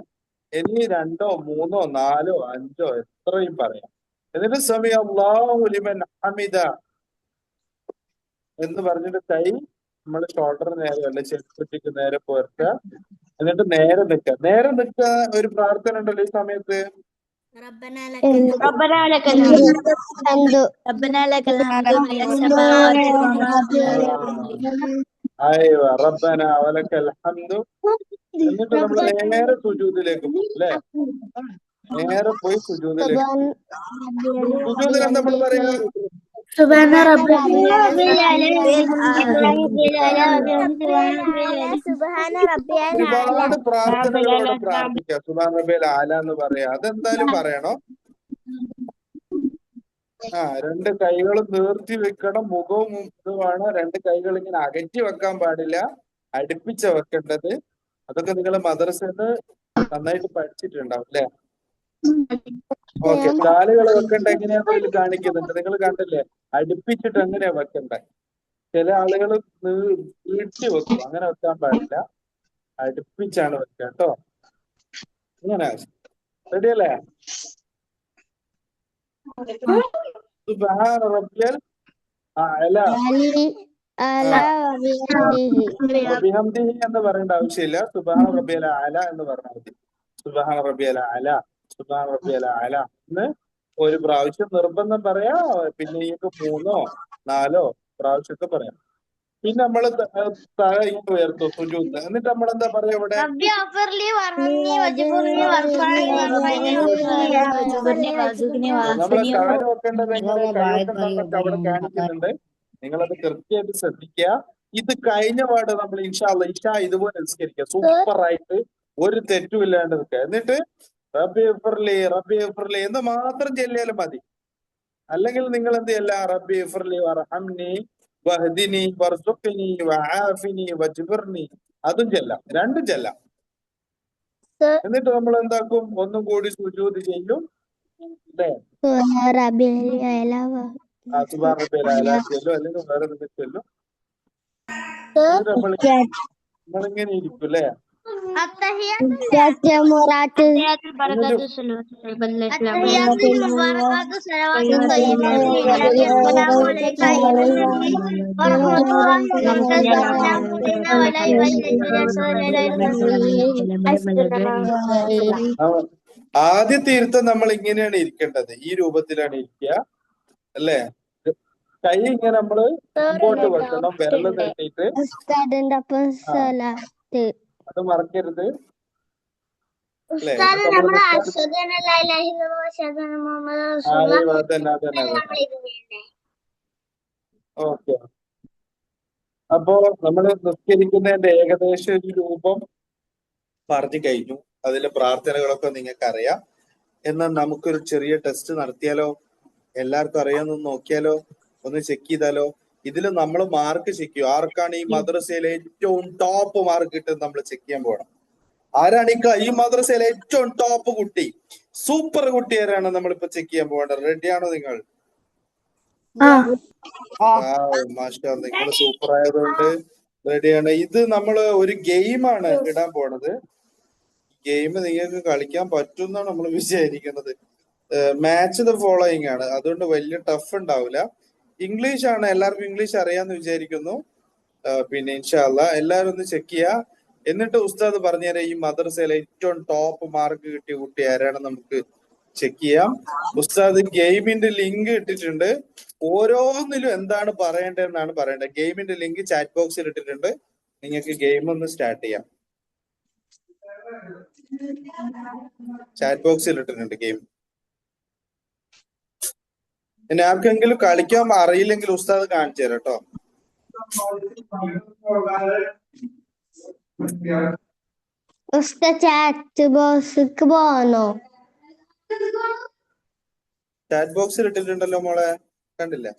ഇനി 2, 3, 4, 5 എത്രയും പറയാം. എന്നിട്ട് സമി അല്ലാഹു ലിമൻ ഹമിദ എന്ന് പറഞ്ഞിട്ട് കൈ നമ്മൾ ഷോൾഡർ നേരെ അല്ല ചെറുപ്പറ്റിക്ക് നേരെ പോർക്കുക. എന്നിട്ട് നേരെ നിൽക്കുക. നേരെ നിൽക്കുക ഒരു പ്രാർത്ഥന ഉണ്ടല്ലോ ഈ സമയത്ത്. റബ്ബന വലക്കൽ ഹംദു. എന്നിട്ട് നമ്മൾ നേരെ സുജൂദിലേക്ക് പോകും അല്ലേ? നേരെ പോയി സുജൂദിലേക്ക്. സുജൂദിൽ എന്താ നമ്മൾ പറയാ? ഒരുപാട് പ്രാർത്ഥനകളോട് പ്രാർത്ഥിക്കുക. സുബ്ഹാന റബ്ബിയൽ അഅല എന്ന് പറയാ. അതെന്തായാലും പറയണം. 2 കൈകളും നീർത്തി വെക്കണം. മുഖവും ഇതുമാണ്. 2 കൈകൾ ഇങ്ങനെ അകറ്റി വെക്കാൻ പാടില്ല, അടുപ്പിച്ച വെക്കേണ്ടത്. അതൊക്കെ നിങ്ങൾ മദ്രസയിൽ നന്നായിട്ട് പഠിച്ചിട്ടുണ്ടാവും അല്ലെ? ഓക്കെ. കാലുകൾ വെക്കേണ്ട എങ്ങനെയാണെന്ന് ഇതിൽ കാണിക്കുന്നുണ്ട്. നിങ്ങൾ കണ്ടില്ലേ? അടുപ്പിച്ചിട്ട് എങ്ങനെയാ വെക്കണ്ടേ? ചില ആളുകൾ നീട്ടി വെക്കും. അങ്ങനെ വെക്കാൻ പാടില്ല, അടുപ്പിച്ചാണ് വെക്കുക കേട്ടോ. ഇങ്ങനെ റെഡിയല്ലേ? സുബ്ഹാന റബ്ബിയൽ അഅല ബിഹംദിഹി എന്ന് പറയേണ്ട ആവശ്യമില്ല. സുബ്ഹാന റബ്ബിയൽ അഅല എന്ന് പറഞ്ഞാൽ മതി. സുബ്ഹാന റബ്ബിയൽ അഅല, സുബ്ഹാന റബ്ബിയൽ അഅല എന്ന് ഒരു പ്രാവശ്യം നിർബന്ധം പറയാ. പിന്നെ ഇങ്ങക്ക് 3, 4 പ്രാവശ്യമൊക്കെ പറയാം. പിന്നെ നമ്മൾ തല ഇങ്ങനെ ഉയർത്തും സുജൂദ്. എന്നിട്ട് നമ്മൾ എന്താ പറയാ ഇവിടെ? നമ്മളെ കാല് വെക്കേണ്ടത് അവിടെ കാണിക്കുന്നുണ്ട്. നിങ്ങളത് കൃത്യമായിട്ട് ശ്രദ്ധിക്കുക. ഇത് കഴിഞ്ഞ പാട് നമ്മൾ ഇൻഷാ അല്ലാഹ് ഇശാ ഇതുപോലെ നിസ്കരിക്കുക. സൂപ്പറായിട്ട് ഒരു തെറ്റും ഇല്ലാണ്ട് നിൽക്കുക. എന്നിട്ട് റബ്ബി ഗഫിർലി റബ്ബി ഗഫിർലി എന്ന് മാത്രം ചൊല്ലിയാലും മതി. അല്ലെങ്കിൽ നിങ്ങൾ എന്ത് ചെയ്യല്ല? റബ്ബി ഗഫിർലി വർഹംനി വഹ്ദിനി വർസുഖ്നി വആഫിനി വജ്ബിർനി അതും ചെല്ലാം. 2 ചെല്ലാം. എന്നിട്ട് നമ്മൾ എന്താക്കും? ഒന്നും കൂടി സുജൂദ് ചെയ്യും അല്ലേ? സുബ്ഹാന റബ്ബിയൽ അഅല ചെല്ലും. അല്ലെങ്കിൽ വേറെ എന്തെങ്കിലും ചെല്ലും. നമ്മളിങ്ങനെ ഇരിക്കും അല്ലേ? ആദ്യത്തെ ഇരുത്തം നമ്മൾ ഇങ്ങനെയാണ് ഇരിക്കേണ്ടത്. ഈ രൂപത്തിലാണ് ഇരിക്കുക അല്ലേ? കൈ ഇങ്ങനെ നമ്മള് മുമ്പോട്ട് വെക്കണം, വിരല് തട്ടിയിട്ട്. അത് മറക്കരുത് അല്ലേ? ഓക്കെ. അപ്പോ നമ്മള് നിസ്കരിക്കുന്നതിന്റെ ഏകദേശം ഒരു രൂപം പറഞ്ഞു കഴിഞ്ഞു. അതിലെ പ്രാർത്ഥനകളൊക്കെ നിങ്ങൾക്ക് അറിയാം. എന്നാൽ നമുക്കൊരു ചെറിയ ടെസ്റ്റ് നടത്തിയാലോ? എല്ലാവർക്കും അറിയാമെന്ന് നോക്കിയാലോ? ഒന്ന് ചെക്ക് ചെയ്താലോ? ഇതിൽ നമ്മൾ മാർക്ക് ചെക്ക് ചെയ്യും. ആർക്കാണ് ഈ മദ്രസയിലെ ഏറ്റവും ടോപ്പ് മാർക്ക് കിട്ടുന്നത് നമ്മൾ ചെക്ക് ചെയ്യാൻ പോകണം. ആരാണ് ഈ മദ്രസയിലെ ഏറ്റവും ടോപ്പ് കുട്ടി, സൂപ്പർ കുട്ടി ആരാണ് നമ്മളിപ്പോ ചെക്ക് ചെയ്യാൻ പോകേണ്ടത്? റെഡിയാണോ നിങ്ങൾ? മാഷാ, നിങ്ങൾ സൂപ്പർ ആയതുകൊണ്ട് റെഡിയാണ്. ഇത് നമ്മള് ഒരു ഗെയിമാണ് ഇടാൻ പോണത്. ഗെയിം നിങ്ങൾക്ക് കളിക്കാൻ പറ്റും എന്നാണ് നമ്മൾ വിചാരിക്കുന്നത്. മാച്ച് ദ ഫോളോയിങ് ആണ്, അതുകൊണ്ട് വലിയ ടഫ് ഉണ്ടാവില്ല. ഇംഗ്ലീഷ് ആണ്, എല്ലാവർക്കും ഇംഗ്ലീഷ് അറിയാന്ന് വിചാരിക്കുന്നു. പിന്നെ ഇൻഷാ അല്ലാഹ് എല്ലാവരും ഒന്ന് ചെക്ക് ചെയ്യുക. എന്നിട്ട് ഉസ്താദ് പറഞ്ഞുതരാം ഈ മദ്രസയിലെ ഏറ്റവും ടോപ്പ് മാർക്ക് കിട്ടിയ കുട്ടി ആരാണെന്ന് നമുക്ക് ചെക്ക് ചെയ്യാം. ഉസ്താദ് ഗെയിമിന്റെ ലിങ്ക് ഇട്ടിട്ടുണ്ട്. ഓരോന്നിലും എന്താണ് പറയേണ്ടതെന്നാണ് പറയേണ്ടത്. ഗെയിമിന്റെ ലിങ്ക് ചാറ്റ് ബോക്സിൽ ഇട്ടിട്ടുണ്ട്. നിങ്ങൾക്ക് ഗെയിം ഒന്ന് സ്റ്റാർട്ട് ചെയ്യാം. ചാറ്റ് ബോക്സിൽ ഇട്ടിട്ടുണ്ട് ഗെയിം. ഇനി ആർക്കെങ്കിലും കളിക്കാൻ അറിയില്ലെങ്കിൽ ഉസ്താദ് കാണിച്ചു തരാം കേട്ടോ. ചാറ്റ് ബോക്സിക്ക് പോകണോ? ചാറ്റ് ബോക്സിൽ ഇട്ടിട്ടുണ്ടല്ലോ മോളെ, കണ്ടില്ല?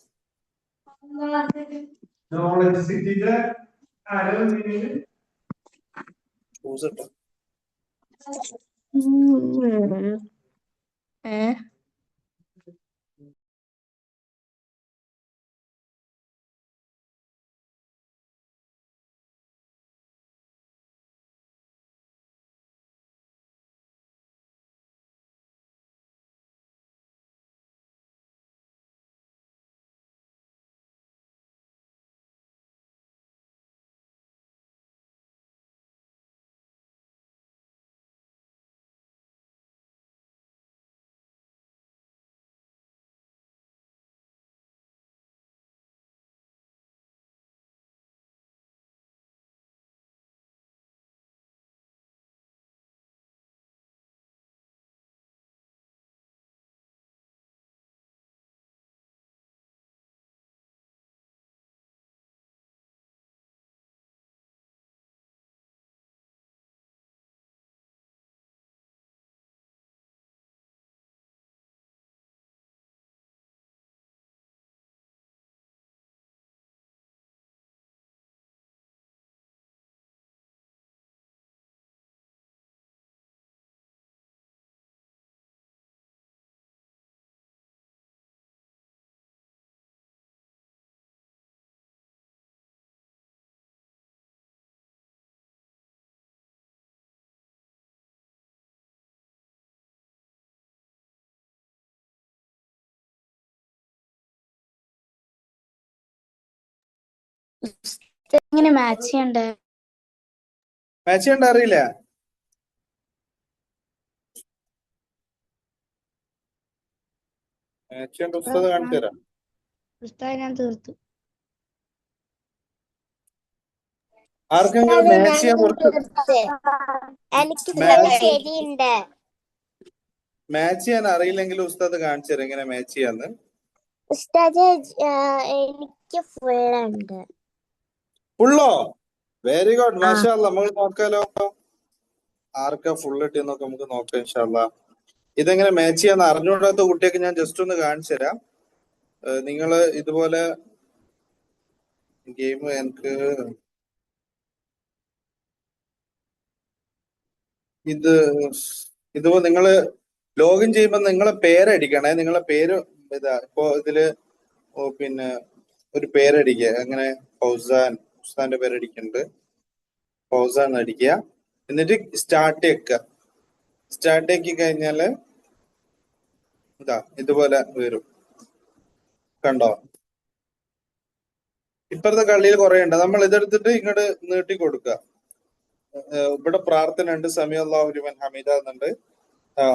എങ്ങനെ മാച്ച് ചെയ്യണ്ടേ? മാച്ച് ചെയ്യണ്ട അറിയില്ല? മാച്ച് ചെയ്യേണ്ട ഉസ്താദ് കാണിച്ചു തരാം. ഞാൻ തീർത്തു. ആർക്കെങ്കിലും മാച്ച് ചെയ്യാൻ മാച്ച് ചെയ്യാൻ അറിയില്ലെങ്കിൽ ഉസ്താദ് കാണിച്ചു തരാം എങ്ങനെ മാച്ച് ചെയ്യാന്ന്. എനിക്ക് ഫുള്ളുണ്ട്. ഫുള്ളോ? വെരി ഗുഡ്, മാഷാ അല്ലാ. നമുക്ക് നോക്കാലോ ആർക്കാ ഫുൾ കിട്ടിയെന്നൊക്കെ നമുക്ക് നോക്കാം ഇൻഷാ അല്ലാ. ഇതെങ്ങനെ മാച്ച് ചെയ്യാന്ന് അറിഞ്ഞുകൂടാത്ത കുട്ടിയൊക്കെ ഞാൻ ജസ്റ്റ് ഒന്ന് കാണിച്ചു തരാം. നിങ്ങള് ഇതുപോലെ ഗെയിം എനിക്ക് ഇതുപോലെ നിങ്ങള് ലോഗിൻ ചെയ്യുമ്പോ നിങ്ങളെ പേരടിക്കണേ. നിങ്ങളെ പേര് ഇതാ ഇപ്പൊ ഇതില് പിന്നെ ഒരു പേരടിക്കുക. അങ്ങനെ ഫൗസാൻ, ഉസ്താന്റെ പേരടിക്കുന്നുണ്ട്. ഫൗസാൻ അടിക്കുക. എന്നിട്ട് സ്റ്റാർട്ട് വെക്കുക. സ്റ്റാർട്ട് ആക്കി കഴിഞ്ഞാല് ഇതാ ഇതുപോലെ വരും. കണ്ടോ? ഇപ്പഴത്തെ കളിയിൽ കുറെ ഉണ്ട്. നമ്മൾ ഇതെടുത്തിട്ട് ഇങ്ങോട്ട് നീട്ടി കൊടുക്കുക. ഇവിടെ പ്രാർത്ഥന ഉണ്ട്. സമീഅല്ലാഹു ലിമൻ ഹമീദ എന്നുണ്ട്.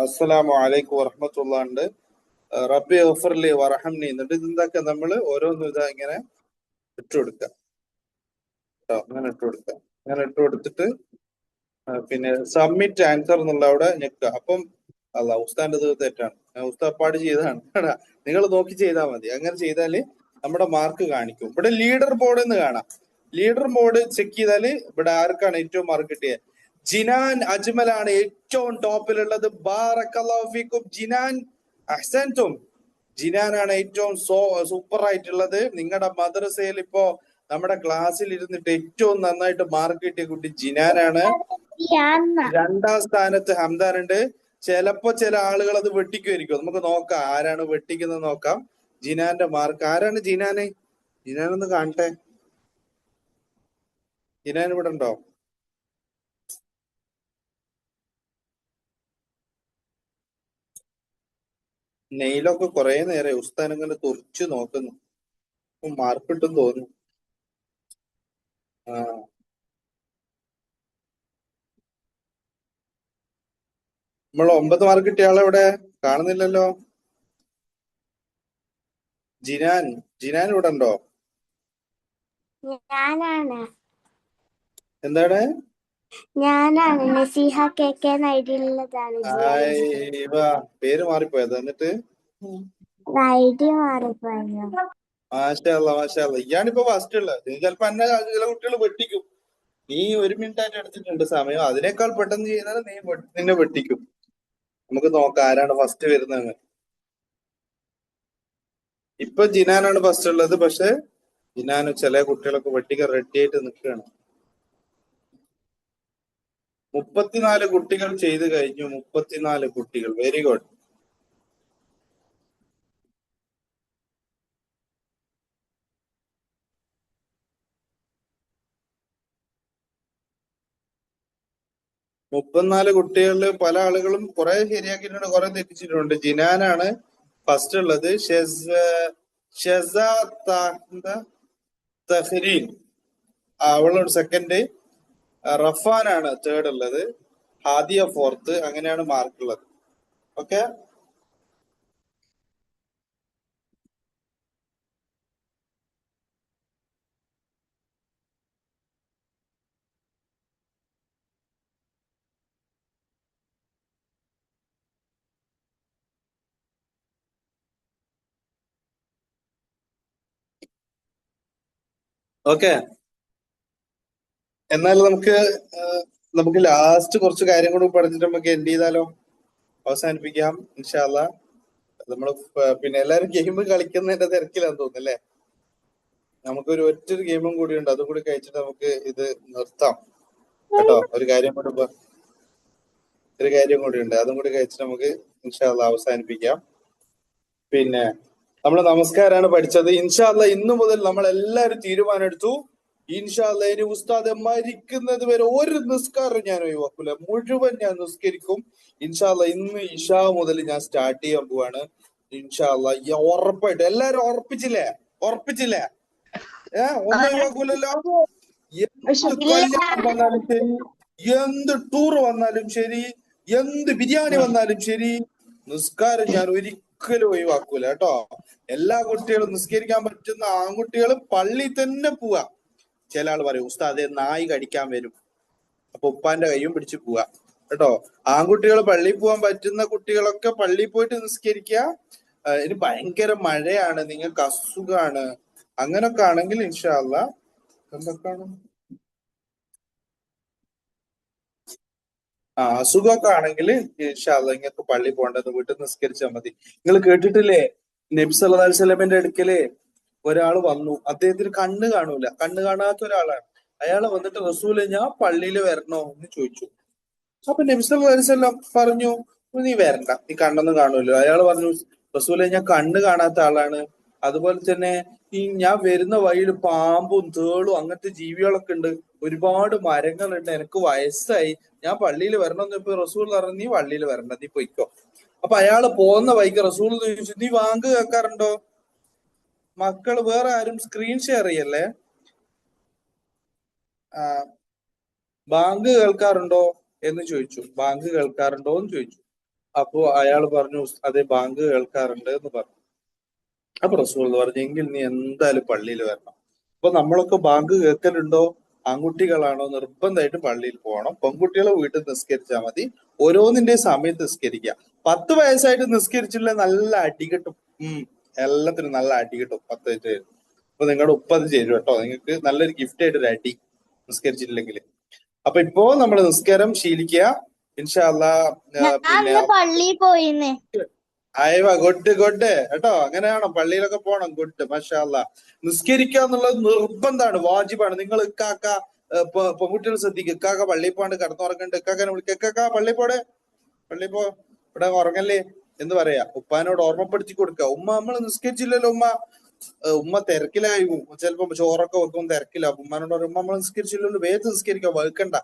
അസ്സലാമു അലൈക്കും വറഹ്മത്തുള്ളാഹി ഉണ്ട്. റബ്ബി ഗഫർലി വറഹംനി എന്നിട്ട് ഇതെന്താക്കുക നമ്മള് ഓരോന്നും ഇതാ ഇങ്ങനെ ഇട്ട് കൊടുക്കുക. അങ്ങനെ ഇട്ട് കൊടുക്കുക. അങ്ങനെ ഇട്ട് കൊടുത്തിട്ട് പിന്നെ സബ്മിറ്റ് ആൻസർ എന്നുള്ള അവിടെ ഞെക്കുക. അപ്പം അല്ല ഉസ്താന്റെ ഇത് തെറ്റാണ്, ഉസ്താദ് പാട് ചെയ്തതാണ്. നിങ്ങൾ നോക്കി ചെയ്താൽ മതി. അങ്ങനെ ചെയ്താല് നമ്മുടെ മാർക്ക് കാണിക്കും. ഇവിടെ ലീഡർ ബോർഡ് എന്ന് കാണാം. ലീഡർ ബോർഡ് ചെക്ക് ചെയ്താല് ഇവിടെ ആർക്കാണ് ഏറ്റവും മാർക്ക് കിട്ടിയത്? ജിനാൻ അജ്മലാണ് ഏറ്റവും ടോപ്പിലുള്ളത്. ബാറക്കല്ലാഹു ഫീക്കും ജിനാൻ, അഹ്സൻതും. ജിനാനാണ് ഏറ്റവും സൂപ്പർ ആയിട്ടുള്ളത്. നിങ്ങളുടെ മദ്രസയിൽ ഇപ്പോ നമ്മുടെ ക്ലാസ്സിൽ ഇരുന്നിട്ട് ഏറ്റവും നന്നായിട്ട് മാർക്ക് കിട്ടിയ കുട്ടി ജിനാനാണ്. രണ്ടാം സ്ഥാനത്ത് ഹംദാൻ ഉണ്ട്. ചിലപ്പോ ചില ആളുകൾ അത് വെട്ടിക്കുമായിരിക്കും. നമുക്ക് നോക്കാം ആരാണ് വെട്ടിക്കുന്നത് നോക്കാം. ജിനാന്റെ മാർക്ക് ആരാണ്? ജിനാന്, ജിനാനൊന്ന് കാണട്ടെ. ജിനാൻ ഇവിടെ ഉണ്ടോ? നെയിലൊക്കെ കുറെ നേരെ ഉസ്താൻ ഇങ്ങനെ തുറച്ചു നോക്കുന്നു. മാർക്ക് കിട്ടും തോന്നുന്നു. നമ്മൾ 9 മാർക്ക് കിട്ടിയ ആളെവിടെ കാണുന്നില്ലല്ലോ? ജിനാൻ ഇവിടെ ഉണ്ടോ? ഞാനാണ് എന്താണ്? ഞാനാണ് നസീഹ KK ഐഡിയുള്ളതാണ്. പേര് മാറിപ്പോയത്. എന്നിട്ട് ഐഡി മാറിപ്പോയോ? മാഷാഅല്ലാ. ഇയാണിപ്പോ ഫസ്റ്റ് ഉള്ളത്. നീ ചിലപ്പോ എന്നെ ചില കുട്ടികൾ വെട്ടിക്കും. നീ 1 മിനിറ്റ് ആയിട്ട് എടുത്തിട്ടുണ്ട് സമയം. അതിനേക്കാൾ പെട്ടെന്ന് ചെയ്താൽ നിന്നെ വെട്ടിക്കും. നമുക്ക് നോക്കാം ആരാണ് ഫസ്റ്റ് വരുന്നതെന്ന്. ഇപ്പൊ ജിനാനാണ് ഫസ്റ്റ് ഉള്ളത്. പക്ഷെ ജിനാന് ചില കുട്ടികളൊക്കെ വെട്ടിക്കാൻ റെഡി ആയിട്ട് നിൽക്കുകയാണ്. 34 കുട്ടികൾ ചെയ്ത് കഴിഞ്ഞു. 34 കുട്ടികൾ. Very good. കുട്ടികളില് പല ആളുകളും കുറെ ശരിയാക്കിയിട്ടുണ്ട്, കുറെ തെറ്റിച്ചിട്ടുണ്ട്. ജിനാനാണ് ഫസ്റ്റ് ഉള്ളത്. തഹ്രീൻ അവളാണ് സെക്കൻഡ്. റഫാനാണ് തേർഡ് ഉള്ളത്. ഹാദിയ ഫോർത്ത്. അങ്ങനെയാണ് മാർക്ക് ഉള്ളത്. Okay, okay. എന്നാൽ നമുക്ക് ലാസ്റ്റ് കുറച്ച് കാര്യം കൂടി പഠിച്ചിട്ട് നമുക്ക് എൻഡ് ചെയ്താലോ? അവസാനിപ്പിക്കാം ഇൻഷാ അല്ലാ. നമ്മള് പിന്നെ എല്ലാരും ഗെയിം കളിക്കുന്നതിന്റെ തിരക്കിലാന്ന് തോന്നുന്നല്ലേ? നമുക്കൊരു ഒറ്റൊരു ഗെയിമും കൂടി ഉണ്ട്. അതും കൂടി കഴിച്ചിട്ട് നമുക്ക് ഇത് നിർത്താം കേട്ടോ. ഒരു കാര്യം കൂടി ഉണ്ട്. അതും കൂടി കഴിച്ചിട്ട് നമുക്ക് ഇൻഷാ അല്ലാ അവസാനിപ്പിക്കാം. പിന്നെ നമ്മൾ നമസ്കാരമാണ് പഠിച്ചത്. ഇൻഷാ അല്ലാ ഇന്നു മുതൽ നമ്മൾ എല്ലാവരും തീരുമാനം എടുത്തു. ഇൻഷാ അല്ലാ ഇനി ഉസ്താദ് മരിക്കുന്നത് വരെ ഒരു നിസ്കാരം ഞാൻ ഒഴിവാക്കൂല, മുഴുവൻ ഞാൻ നിസ്കരിക്കും. ഇൻഷാ അല്ലാ ഇന്ന് ഇഷാ മുതൽ ഞാൻ സ്റ്റാർട്ട് ചെയ്യാൻ പോവാണ്. ഇൻഷാ അല്ലാ ഉറപ്പായിട്ട്. എല്ലാരും ഉറപ്പിച്ചില്ലേ? ഒന്നും ഒഴിവാക്കൂലല്ലോ. എന്ത് കല്യാണം വന്നാലും ശരി, എന്ത് ടൂർ വന്നാലും ശരി, എന്ത് ബിരിയാണി വന്നാലും ശരി, നിസ്കാരം ഞാൻ ഒരിക്കലും ഒഴിവാക്കൂല കേട്ടോ. എല്ലാ കുട്ടികളും നിസ്കരിക്കാൻ പറ്റുന്ന ആൺകുട്ടികൾ പള്ളി തന്നെ പോവാ. ചില ആൾ പറയും ഉസ്താദേ നായി കടിക്കാൻ വരും, അപ്പൊ ഉപ്പാന്റെ കയ്യും പിടിച്ച് പോവാ കേട്ടോ. ആൺകുട്ടികൾ പള്ളിയിൽ പോകാൻ പറ്റുന്ന കുട്ടികളൊക്കെ പള്ളിയിൽ പോയിട്ട് നിസ്കരിക്കുക. ഇനി ഭയങ്കര മഴയാണ്, നിങ്ങൾക്ക് അസുഖാണ്, അങ്ങനൊക്കെ ആണെങ്കിൽ ഇൻഷാ അല്ലാ എന്തൊക്കെയാണ് അസുഖമൊക്കെ ആണെങ്കിൽ ഇൻഷാ അല്ലാ നിങ്ങൾക്ക് പള്ളി പോകേണ്ടത് വീട്ടിൽ നിസ്കരിച്ചാൽ മതി. നിങ്ങൾ കേട്ടിട്ടില്ലേ നബി സല്ലല്ലാഹു അലൈഹി വസല്ലമയുടെ അടുക്കല് ഒരാൾ വന്നു. അദ്ദേഹത്തിന് കണ്ണ് കാണാത്ത ഒരാളാണ്. അയാള് വന്നിട്ട് റസൂലെ ഞാൻ പള്ളിയിൽ വരണോ എന്ന് ചോദിച്ചു. അപ്പൊ നബി സല്ലല്ലാഹു അലൈഹി വസല്ലം പറഞ്ഞു നീ വരണ്ട, നീ കണ്ണൊന്നും കാണുമല്ലോ. അയാൾ പറഞ്ഞു റസൂലെ ഞാൻ കണ്ണ് കാണാത്ത ആളാണ്, അതുപോലെ തന്നെ ഈ ഞാൻ വരുന്ന വഴിയിൽ പാമ്പും തേളും അങ്ങനത്തെ ജീവികളൊക്കെ ഉണ്ട്, ഒരുപാട് മരങ്ങളുണ്ട്, എനിക്ക് വയസ്സായി, ഞാൻ പള്ളിയിൽ വരണമെന്ന്. ഇപ്പൊ റസൂൽ പറഞ്ഞു നീ പള്ളിയിൽ വരണ്ട, നീ പൊയ്ക്കോ. അപ്പൊ അയാള് പോകുന്ന വഴിക്ക് റസൂൽ ചോദിച്ചു നീ ബാങ്ക് കേൾക്കാറുണ്ടോ? മക്കള് വേറെ ആരും സ്ക്രീൻ ഷെയർ ചെയ്യല്ലേ. ബാങ്ക് കേൾക്കാറുണ്ടോ എന്ന് ചോദിച്ചു. ബാങ്ക് കേൾക്കാറുണ്ടോ എന്ന് ചോദിച്ചു. അപ്പോ അയാൾ പറഞ്ഞു അതെ ബാങ്ക് കേൾക്കാറുണ്ട് എന്ന് പറഞ്ഞു. അപ്പൊ റസൂൽ പറഞ്ഞു എങ്കിൽ നീ എന്തായാലും പള്ളിയിൽ വരണം. അപ്പൊ നമ്മളൊക്കെ ബാങ്ക് കേൾക്കലുണ്ടോ? ആൺകുട്ടികളാണോ നിർബന്ധമായിട്ട് പള്ളിയിൽ പോകണം, പെൺകുട്ടികളെ വീട്ടിൽ നിസ്കരിച്ചാൽ മതി. ഓരോന്നിന്റെ സമയത്ത് നിസ്കരിക്കുക. 10 വയസ്സായിട്ട് നിസ്കരിച്ചില്ല നല്ല അടി കിട്ടും. എല്ലാത്തിനും നല്ല അടി കിട്ടും 10 വയസ്സ്. അപ്പൊ നിങ്ങളുടെ ഉപ്പ അത് ചെയ്തു കേട്ടോ. നിങ്ങൾക്ക് നല്ലൊരു ഗിഫ്റ്റ് ആയിട്ട് ഒരു അടി നിസ്കരിച്ചിട്ടില്ലെങ്കിൽ. അപ്പൊ ഇപ്പോ നമ്മൾ നിസ്കാരം ശീലിക്കുക ഇൻഷാ അല്ലാ. പിന്നെ പള്ളിയിൽ പോയിന്നേ. അയവ ഗുഡ് കേട്ടോ. അങ്ങനെയാണോ? പള്ളിയിലൊക്കെ പോണം. ഗുഡ് മാഷാ അല്ലാ. നിസ്കരിക്കുക എന്നുള്ളത് നിർബന്ധമാണ്, വാജിബാണ്. നിങ്ങൾ ഇക്കാക്ക പെൺകുട്ടികൾ ശ്രദ്ധിക്കുക. ഇക്കാക്ക പള്ളിയിൽ പോകാണ്ട് കിടന്നുറങ്ങണ്ട്. ഇക്കാക്കനെ വിളിക്കുക, ഇക്കാക്ക പള്ളിയിൽ പോ, ഇവിടെ ഉറങ്ങല്ലേ എന്ന് പറയാ. ഉപ്പാനോട് ഓർമ്മപ്പെടുത്തി കൊടുക്കുക. ഉമ്മ നമ്മൾ നിസ്കരിച്ചില്ലല്ലോ ഉമ്മ തിരക്കിലായി, ചിലപ്പോ ചോറൊക്കെ വെക്കും തിരക്കിലാവും. ഉമ്മാനോട് പറയും ഉമ്മ നമ്മൾ നിസ്കരിച്ചില്ലല്ലോ, വേഗം നിസ്കരിക്കുക, വഴുക്കണ്ട,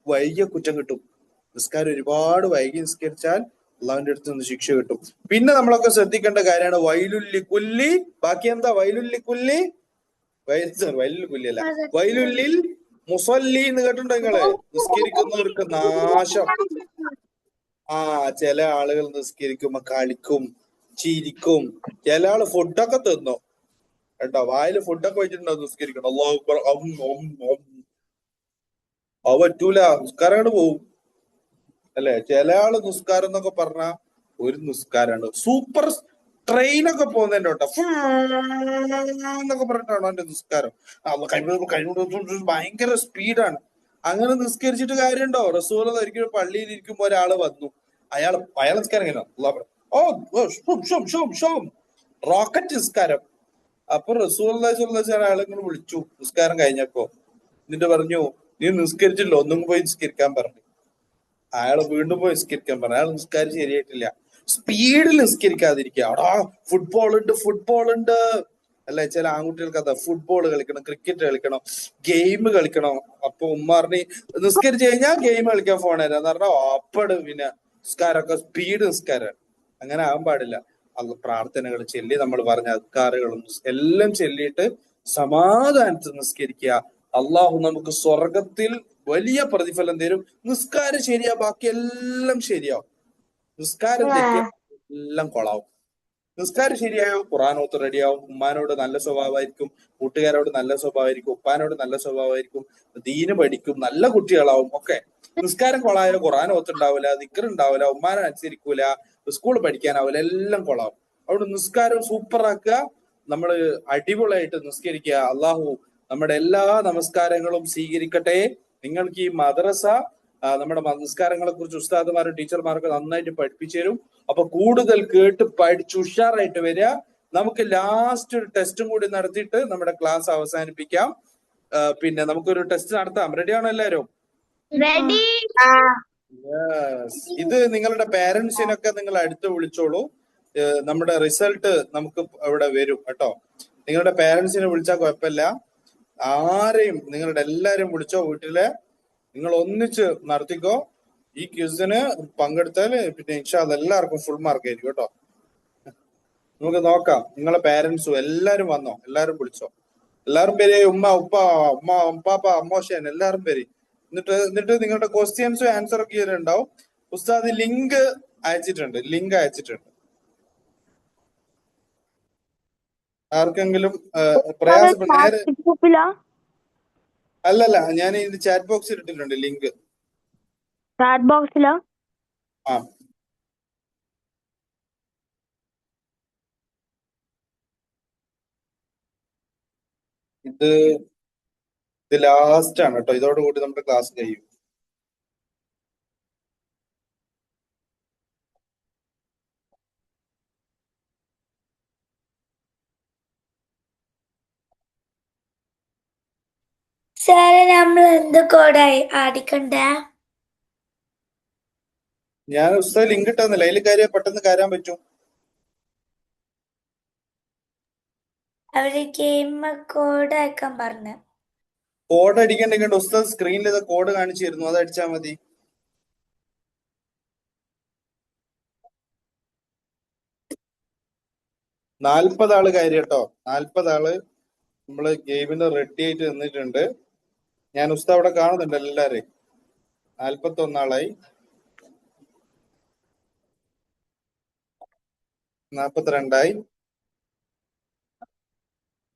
വൈകിയ കുറ്റം കിട്ടും. നിസ്കാരം ഒരുപാട് വൈകി നിസ്കരിച്ചാൽ അള്ളാഹുവിന്റെ അടുത്ത് നിന്ന് ശിക്ഷ കിട്ടും. പിന്നെ നമ്മളൊക്കെ ശ്രദ്ധിക്കേണ്ട കാര്യമാണ് വൈലുല്ലി കുല്ലി. ബാക്കി എന്താ? വൈലുല്ലി കുല്ലി അല്ല, വൈലുല്ലിൽ മുസല്ലി എന്ന് കേട്ടിട്ടുണ്ടോ നിങ്ങള്? നിസ്കരിക്കുന്നവർക്ക് നാശം. ചില ആളുകൾ നിസ്കരിക്കുമ്പോ കളിക്കും, ചിരിക്കും. ചില ആള് ഫുഡൊക്കെ തിന്നു കേട്ടോ, വായില് ഫുഡൊക്കെ വെച്ചിട്ടുണ്ടോ നിസ്കരിക്കണം. അല്ലാഹു അക്ബർ, അത് പറ്റൂല, നിസ്കാരം അങ്ങോട്ട് പോവും അല്ലെ. ചില ആള് നിസ്കാരം എന്നൊക്കെ പറഞ്ഞ ഒരു നിസ്കാരമാണ്, സൂപ്പർ ട്രെയിനൊക്കെ പോകുന്നതിന്റെ കേട്ടോ, എന്നൊക്കെ പറഞ്ഞിട്ടാണോ എന്റെ നിസ്കാരം. ഭയങ്കര സ്പീഡാണ്. അങ്ങനെ നിസ്കരിച്ചിട്ട് കാര്യമുണ്ടോ? റസൂൽ ഒരിക്കലും പള്ളിയിൽ ഇരിക്കുമ്പോ ഒരാള് വന്നു, അയാൾ നിസ്കാരം എങ്ങനെയാണ്, റോക്കറ്റ് നിസ്കാരം. അപ്പൊ റസൂൽ അയാളിങ്ങനെ വിളിച്ചു നിസ്കാരം കഴിഞ്ഞപ്പോ, എന്നിട്ട് പറഞ്ഞു, നീ നിസ്കരിച്ചില്ല, ഒന്നും പോയി നിസ്കരിക്കാൻ പറഞ്ഞു. അയാള് വീണ്ടും പോയി നിസ്കരിക്കാൻ പറഞ്ഞു. അയാൾ നിസ്കാരം ശരിയായിട്ടില്ല. സ്പീഡിൽ നിസ്കരിക്കാതിരിക്കുക. അവിടെ ഫുട്ബോൾ ഉണ്ട് അല്ലെ. ചില ആൺകുട്ടികൾക്ക് അതാ, ഫുട്ബോൾ കളിക്കണം, ക്രിക്കറ്റ് കളിക്കണം, ഗെയിം കളിക്കണം. അപ്പൊ ഉമ്മ പറഞ്ഞ് നിസ്കരിച്ചു കഴിഞ്ഞാൽ ഗെയിം കളിക്കാൻ ഫോൺ തരാന്ന് പറഞ്ഞാൽ അപ്പട് പിന്നെ നിസ്കാരമൊക്കെ സ്പീഡ് നിസ്കാരമാണ്. അങ്ങനെ ആകാൻ പാടില്ല. അത് പ്രാർത്ഥനകൾ ചൊല്ലി, നമ്മൾ പറഞ്ഞ അദ്കാറുകളും എല്ലാം ചൊല്ലിയിട്ട് സമാധാനത്തിൽ നിസ്കരിക്കുക. അള്ളാഹു നമുക്ക് സ്വർഗത്തിൽ വലിയ പ്രതിഫലം തരും. നിസ്കാരം ശരിയാ, ബാക്കി എല്ലാം ശരിയാവും. നിസ്കാരം തെറ്റിയ എല്ലാം കൊളാവും. നിസ്കാരം ശരിയായോ ഖുർആനോത്ത് റെഡിയാവും, ഉമ്മാനോട് നല്ല സ്വഭാവമായിരിക്കും, കൂട്ടുകാരോട് നല്ല സ്വഭാവമായിരിക്കും, ഉപ്പാനോട് നല്ല സ്വഭാവമായിരിക്കും, ദീന് പഠിക്കും, നല്ല കുട്ടികളാവും ഒക്കെ. നിസ്കാരം കൊളായാലും ഖുർആനോത്ത് ഉണ്ടാവില്ല, ദിക്ർ ഉണ്ടാവില്ല, ഉമ്മാനെ അനുസരിക്കൂല, സ്കൂൾ പഠിക്കാനാവില്ല, എല്ലാം കൊളാവും. അവിടെ നിസ്കാരം സൂപ്പറാക്കുക, നമ്മള് അടിപൊളിയായിട്ട് നിസ്കരിക്കുക. അള്ളാഹു നമ്മുടെ എല്ലാ നമസ്കാരങ്ങളും സ്വീകരിക്കട്ടെ. നിങ്ങൾക്ക് ഈ മദ്രസ നമ്മുടെ നമസ്കാരങ്ങളെ കുറിച്ച് ഉസ്താദുമാരും ടീച്ചർമാരൊക്കെ നന്നായിട്ട് പഠിപ്പിച്ചു തരും. അപ്പൊ കൂടുതൽ കേട്ട് പഠിച്ച് ഉഷാറായിട്ട് വരിക. നമുക്ക് ലാസ്റ്റ് ഒരു ടെസ്റ്റും കൂടി നടത്തിയിട്ട് നമ്മുടെ ക്ലാസ് അവസാനിപ്പിക്കാം. പിന്നെ നമുക്കൊരു ടെസ്റ്റ് നടത്താം. റെഡിയാണോ എല്ലാവരും? ഇത് നിങ്ങളുടെ പേരൻസിനൊക്കെ നിങ്ങൾ അടുത്ത് വിളിച്ചോളൂ. നമ്മുടെ റിസൾട്ട് നമുക്ക് ഇവിടെ വരും കേട്ടോ. നിങ്ങളുടെ പേരൻസിനെ വിളിച്ചാൽ കുഴപ്പമില്ല. ആരെയും നിങ്ങളുടെ എല്ലാരും വിളിച്ചോ, വീട്ടിലെ നിങ്ങൾ ഒന്നിച്ച് നടത്തിക്കോ. ഈ ക്വിസിന് പങ്കെടുത്താൽ പിന്നെ ഇൻഷാ അല്ലാഹ് എല്ലാവർക്കും ഫുൾ മാർക്ക് ആയിരിക്കും കേട്ടോ. നമുക്ക് നോക്കാം. നിങ്ങളെ പേരൻസും എല്ലാരും വന്നോ, എല്ലാരും വിളിച്ചോ, എല്ലാരും പേര്, ഉമ്മ ഉപ്പ ഉമ്മ ഉപ്പാപ്പ അമ്മോശൻ എല്ലാരും പേര്. എന്നിട്ട് നിങ്ങളുടെ ക്വസ്റ്റ്യൻസും ആൻസർ ഒക്കെ ഇതിലുണ്ടാവും. ഉസ്താദ് ലിങ്ക് അയച്ചിട്ടുണ്ട്. ആർക്കെങ്കിലും പ്രയാസപ്പെട്ട അല്ലല്ല, ഞാൻ ഇത് ചാറ്റ് ബോക്സിൽ ഇട്ടിട്ടുണ്ട് ലിങ്ക്. ചാറ്റ് ബോക്സിലോ? ആ ഇത് ലാസ്റ്റ് ആണ് കേട്ടോ. ഇതോടുകൂടി നമ്മുടെ ക്ലാസ് കഴിയും. സാറേ, നമ്മൾ എന്ത് കോഡായി അടിക്കണ്ടേ? ഞാൻ ഉസ്താദ് ലിങ്ക് ഇട്ടെന്നില്ല, അതിൽ കയറിയാൽ പെട്ടെന്ന് കയറാൻ പറ്റും. അവര് ഗെയിം കോഡ് അയക്കാൻ പറഞ്ഞു. കോഡ് അടിക്കണ്ടെങ്കിൽ ഉസ്താദ് സ്ക്രീനിൽ ഇത് കോഡ് കാണിച്ചു തരുന്നു, അത് അടിച്ചാൽ മതി. ആള് കയറി കേട്ടോ. 40 ആള് നമ്മള് ഗെയിമിന് റെഡി ആയിട്ട് നിന്നിട്ടുണ്ട്. ഞാൻ ഉസ്താദ് അവിടെ കാണുന്നുണ്ട് എല്ലാരെയും. 41 ആളായി, 42ആയി,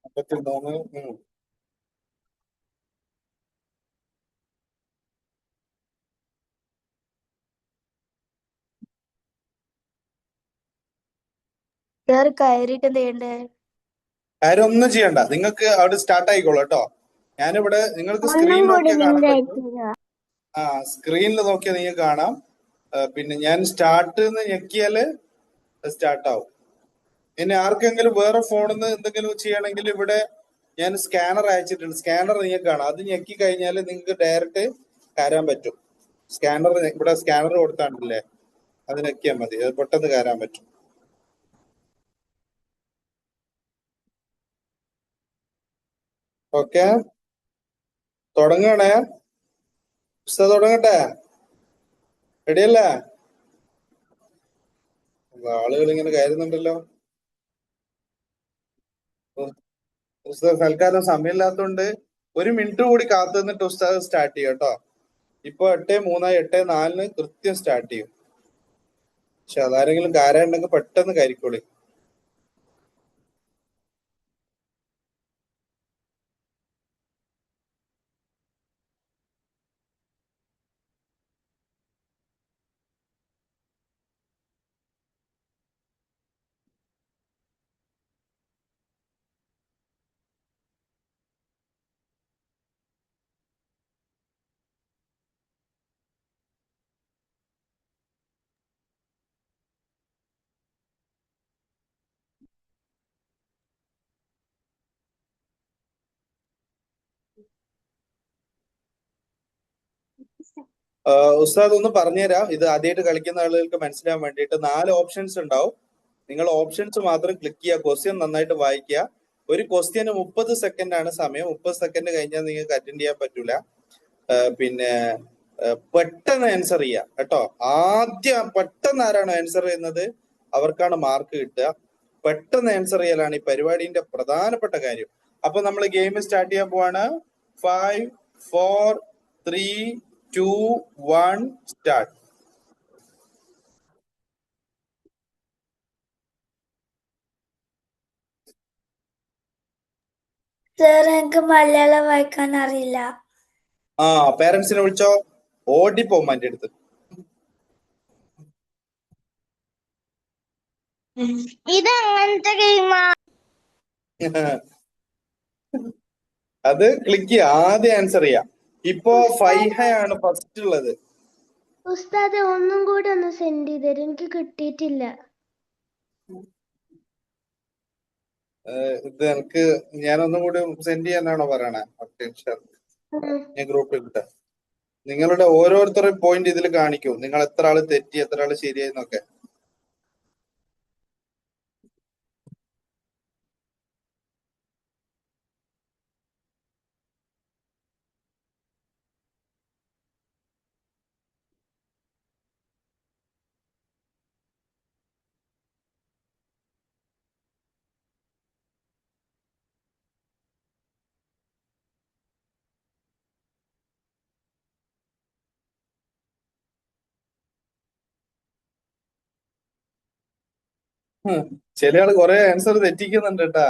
43. കയറിയിട്ട് എന്ത് ചെയ്യണ്ടേ? കാര്യം ഒന്നും ചെയ്യണ്ട, നിങ്ങൾക്ക് അവിടെ സ്റ്റാർട്ട് ആയിക്കോളൂ കേട്ടോ. ഞാനിവിടെ നിങ്ങൾക്ക് സ്ക്രീൻ നോക്കിയാൽ കാണാൻ പറ്റും. സ്ക്രീനിൽ നോക്കിയാൽ നിങ്ങൾക്ക് കാണാം. പിന്നെ ഞാൻ സ്റ്റാർട്ട് ഞെക്കിയാല് സ്റ്റാർട്ട് ആവും. ഇനി ആർക്കെങ്കിലും വേറെ ഫോണിൽ നിന്ന് എന്തെങ്കിലും ചെയ്യണമെങ്കിൽ ഇവിടെ ഞാൻ സ്കാനർ അയച്ചിട്ടുണ്ട്. സ്കാനർ നിങ്ങൾക്ക് കാണാം. അത് ഞെക്കി കഴിഞ്ഞാൽ നിങ്ങൾക്ക് ഡയറക്റ്റ് കയറാൻ പറ്റും. സ്കാനർ ഇവിടെ സ്കാനർ കൊടുത്താണ്ടല്ലേ, അത് ഞെക്കിയാൽ മതി, അത് പെട്ടെന്ന് കയറാൻ പറ്റും. ഓക്കെ, തുടങ്ങണേ. തുടങ്ങട്ടെ? റെഡിയല്ലേ? ആളുകൾ ഇങ്ങനെ കയറുന്നുണ്ടല്ലോ. തൽക്കാലം സമയമില്ലാത്തതുകൊണ്ട് 1 മിനിറ്റ് കൂടി കാത്തു നിന്നിട്ട് ഉസ്താദ് സ്റ്റാർട്ട് ചെയ്യും കേട്ടോ. ഇപ്പൊ 8:03 8:04 കൃത്യം സ്റ്റാർട്ട് ചെയ്യും. പക്ഷെ അതാരെങ്കിലും കാരുണ്ടെങ്കിൽ പെട്ടെന്ന് കരിക്കോളി. ഉസ്താദ് ഒന്ന് പറഞ്ഞുതരാം, ഇത് ആദ്യമായിട്ട് കളിക്കുന്ന ആളുകൾക്ക് മനസ്സിലാൻ വേണ്ടിയിട്ട്. 4 ഓപ്ഷൻസ് ഉണ്ടാവും. നിങ്ങൾ ഓപ്ഷൻസ് മാത്രം ക്ലിക്ക് ചെയ്യുക, ക്വസ്റ്റ്യൻ നന്നായിട്ട് വായിക്കുക. ഒരു ക്വസ്റ്റ്യന് 30 സെക്കൻഡ് ആണ് സമയം. 30 സെക്കൻഡ് കഴിഞ്ഞാൽ നിങ്ങൾക്ക് അറ്റൻഡ് ചെയ്യാൻ പറ്റൂല. പിന്നെ പെട്ടെന്ന് ആൻസർ ചെയ്യുക കേട്ടോ. ആദ്യം പെട്ടെന്ന് ആരാണോ ആൻസർ ചെയ്യുന്നത് അവർക്കാണ് മാർക്ക് കിട്ടുക. പെട്ടെന്ന് ആൻസർ ചെയ്യലാണ് ഈ പരിപാടിന്റെ പ്രധാനപ്പെട്ട കാര്യം. അപ്പൊ നമ്മൾ ഗെയിം സ്റ്റാർട്ട് ചെയ്യാൻ പോവാണ്. 5, 4, 3, 2, 1 സ്റ്റാർട്ട്. സാർ എനിക്ക് മലയാളം വായിക്കാൻ അറിയില്ല. പേരൻസിനെ വിളിച്ചോ, ഓടിപ്പോവും എന്റെ അടുത്ത്. ഇത് അങ്ങനത്തെ ഗെയിമാ. അത് ക്ലിക്ക് ചെയ്യുക, ആദ്യം ആൻസർ ചെയ്യാം. ഇപ്പോ ഫൈഹ ആണ് ഫസ്റ്റ് ഉള്ളത്. ഉസ്താദ് ഒന്നും കൂടി ഒന്ന് സെൻഡ് ചെയ്ത് തരും, എനിക്ക് കിട്ടിയിട്ടില്ല. ഇത് എനിക്ക് ഞാനൊന്നും കൂടി സെൻഡ് ചെയ്യാനാണോ പറയണേ? ഞാൻ ഗ്രൂപ്പിൽ ഇട്ട നിങ്ങളുടെ ഓരോരുത്തരുടെ പോയിന്റ് ഇതിൽ കാണിക്കും. നിങ്ങൾ എത്ര ആള് തെറ്റി എത്ര ആള് ശരിയായെന്നൊക്കെ. ചില ആള് കുറെ ആൻസർ തെറ്റിക്കുന്നുണ്ട് കേട്ടാ.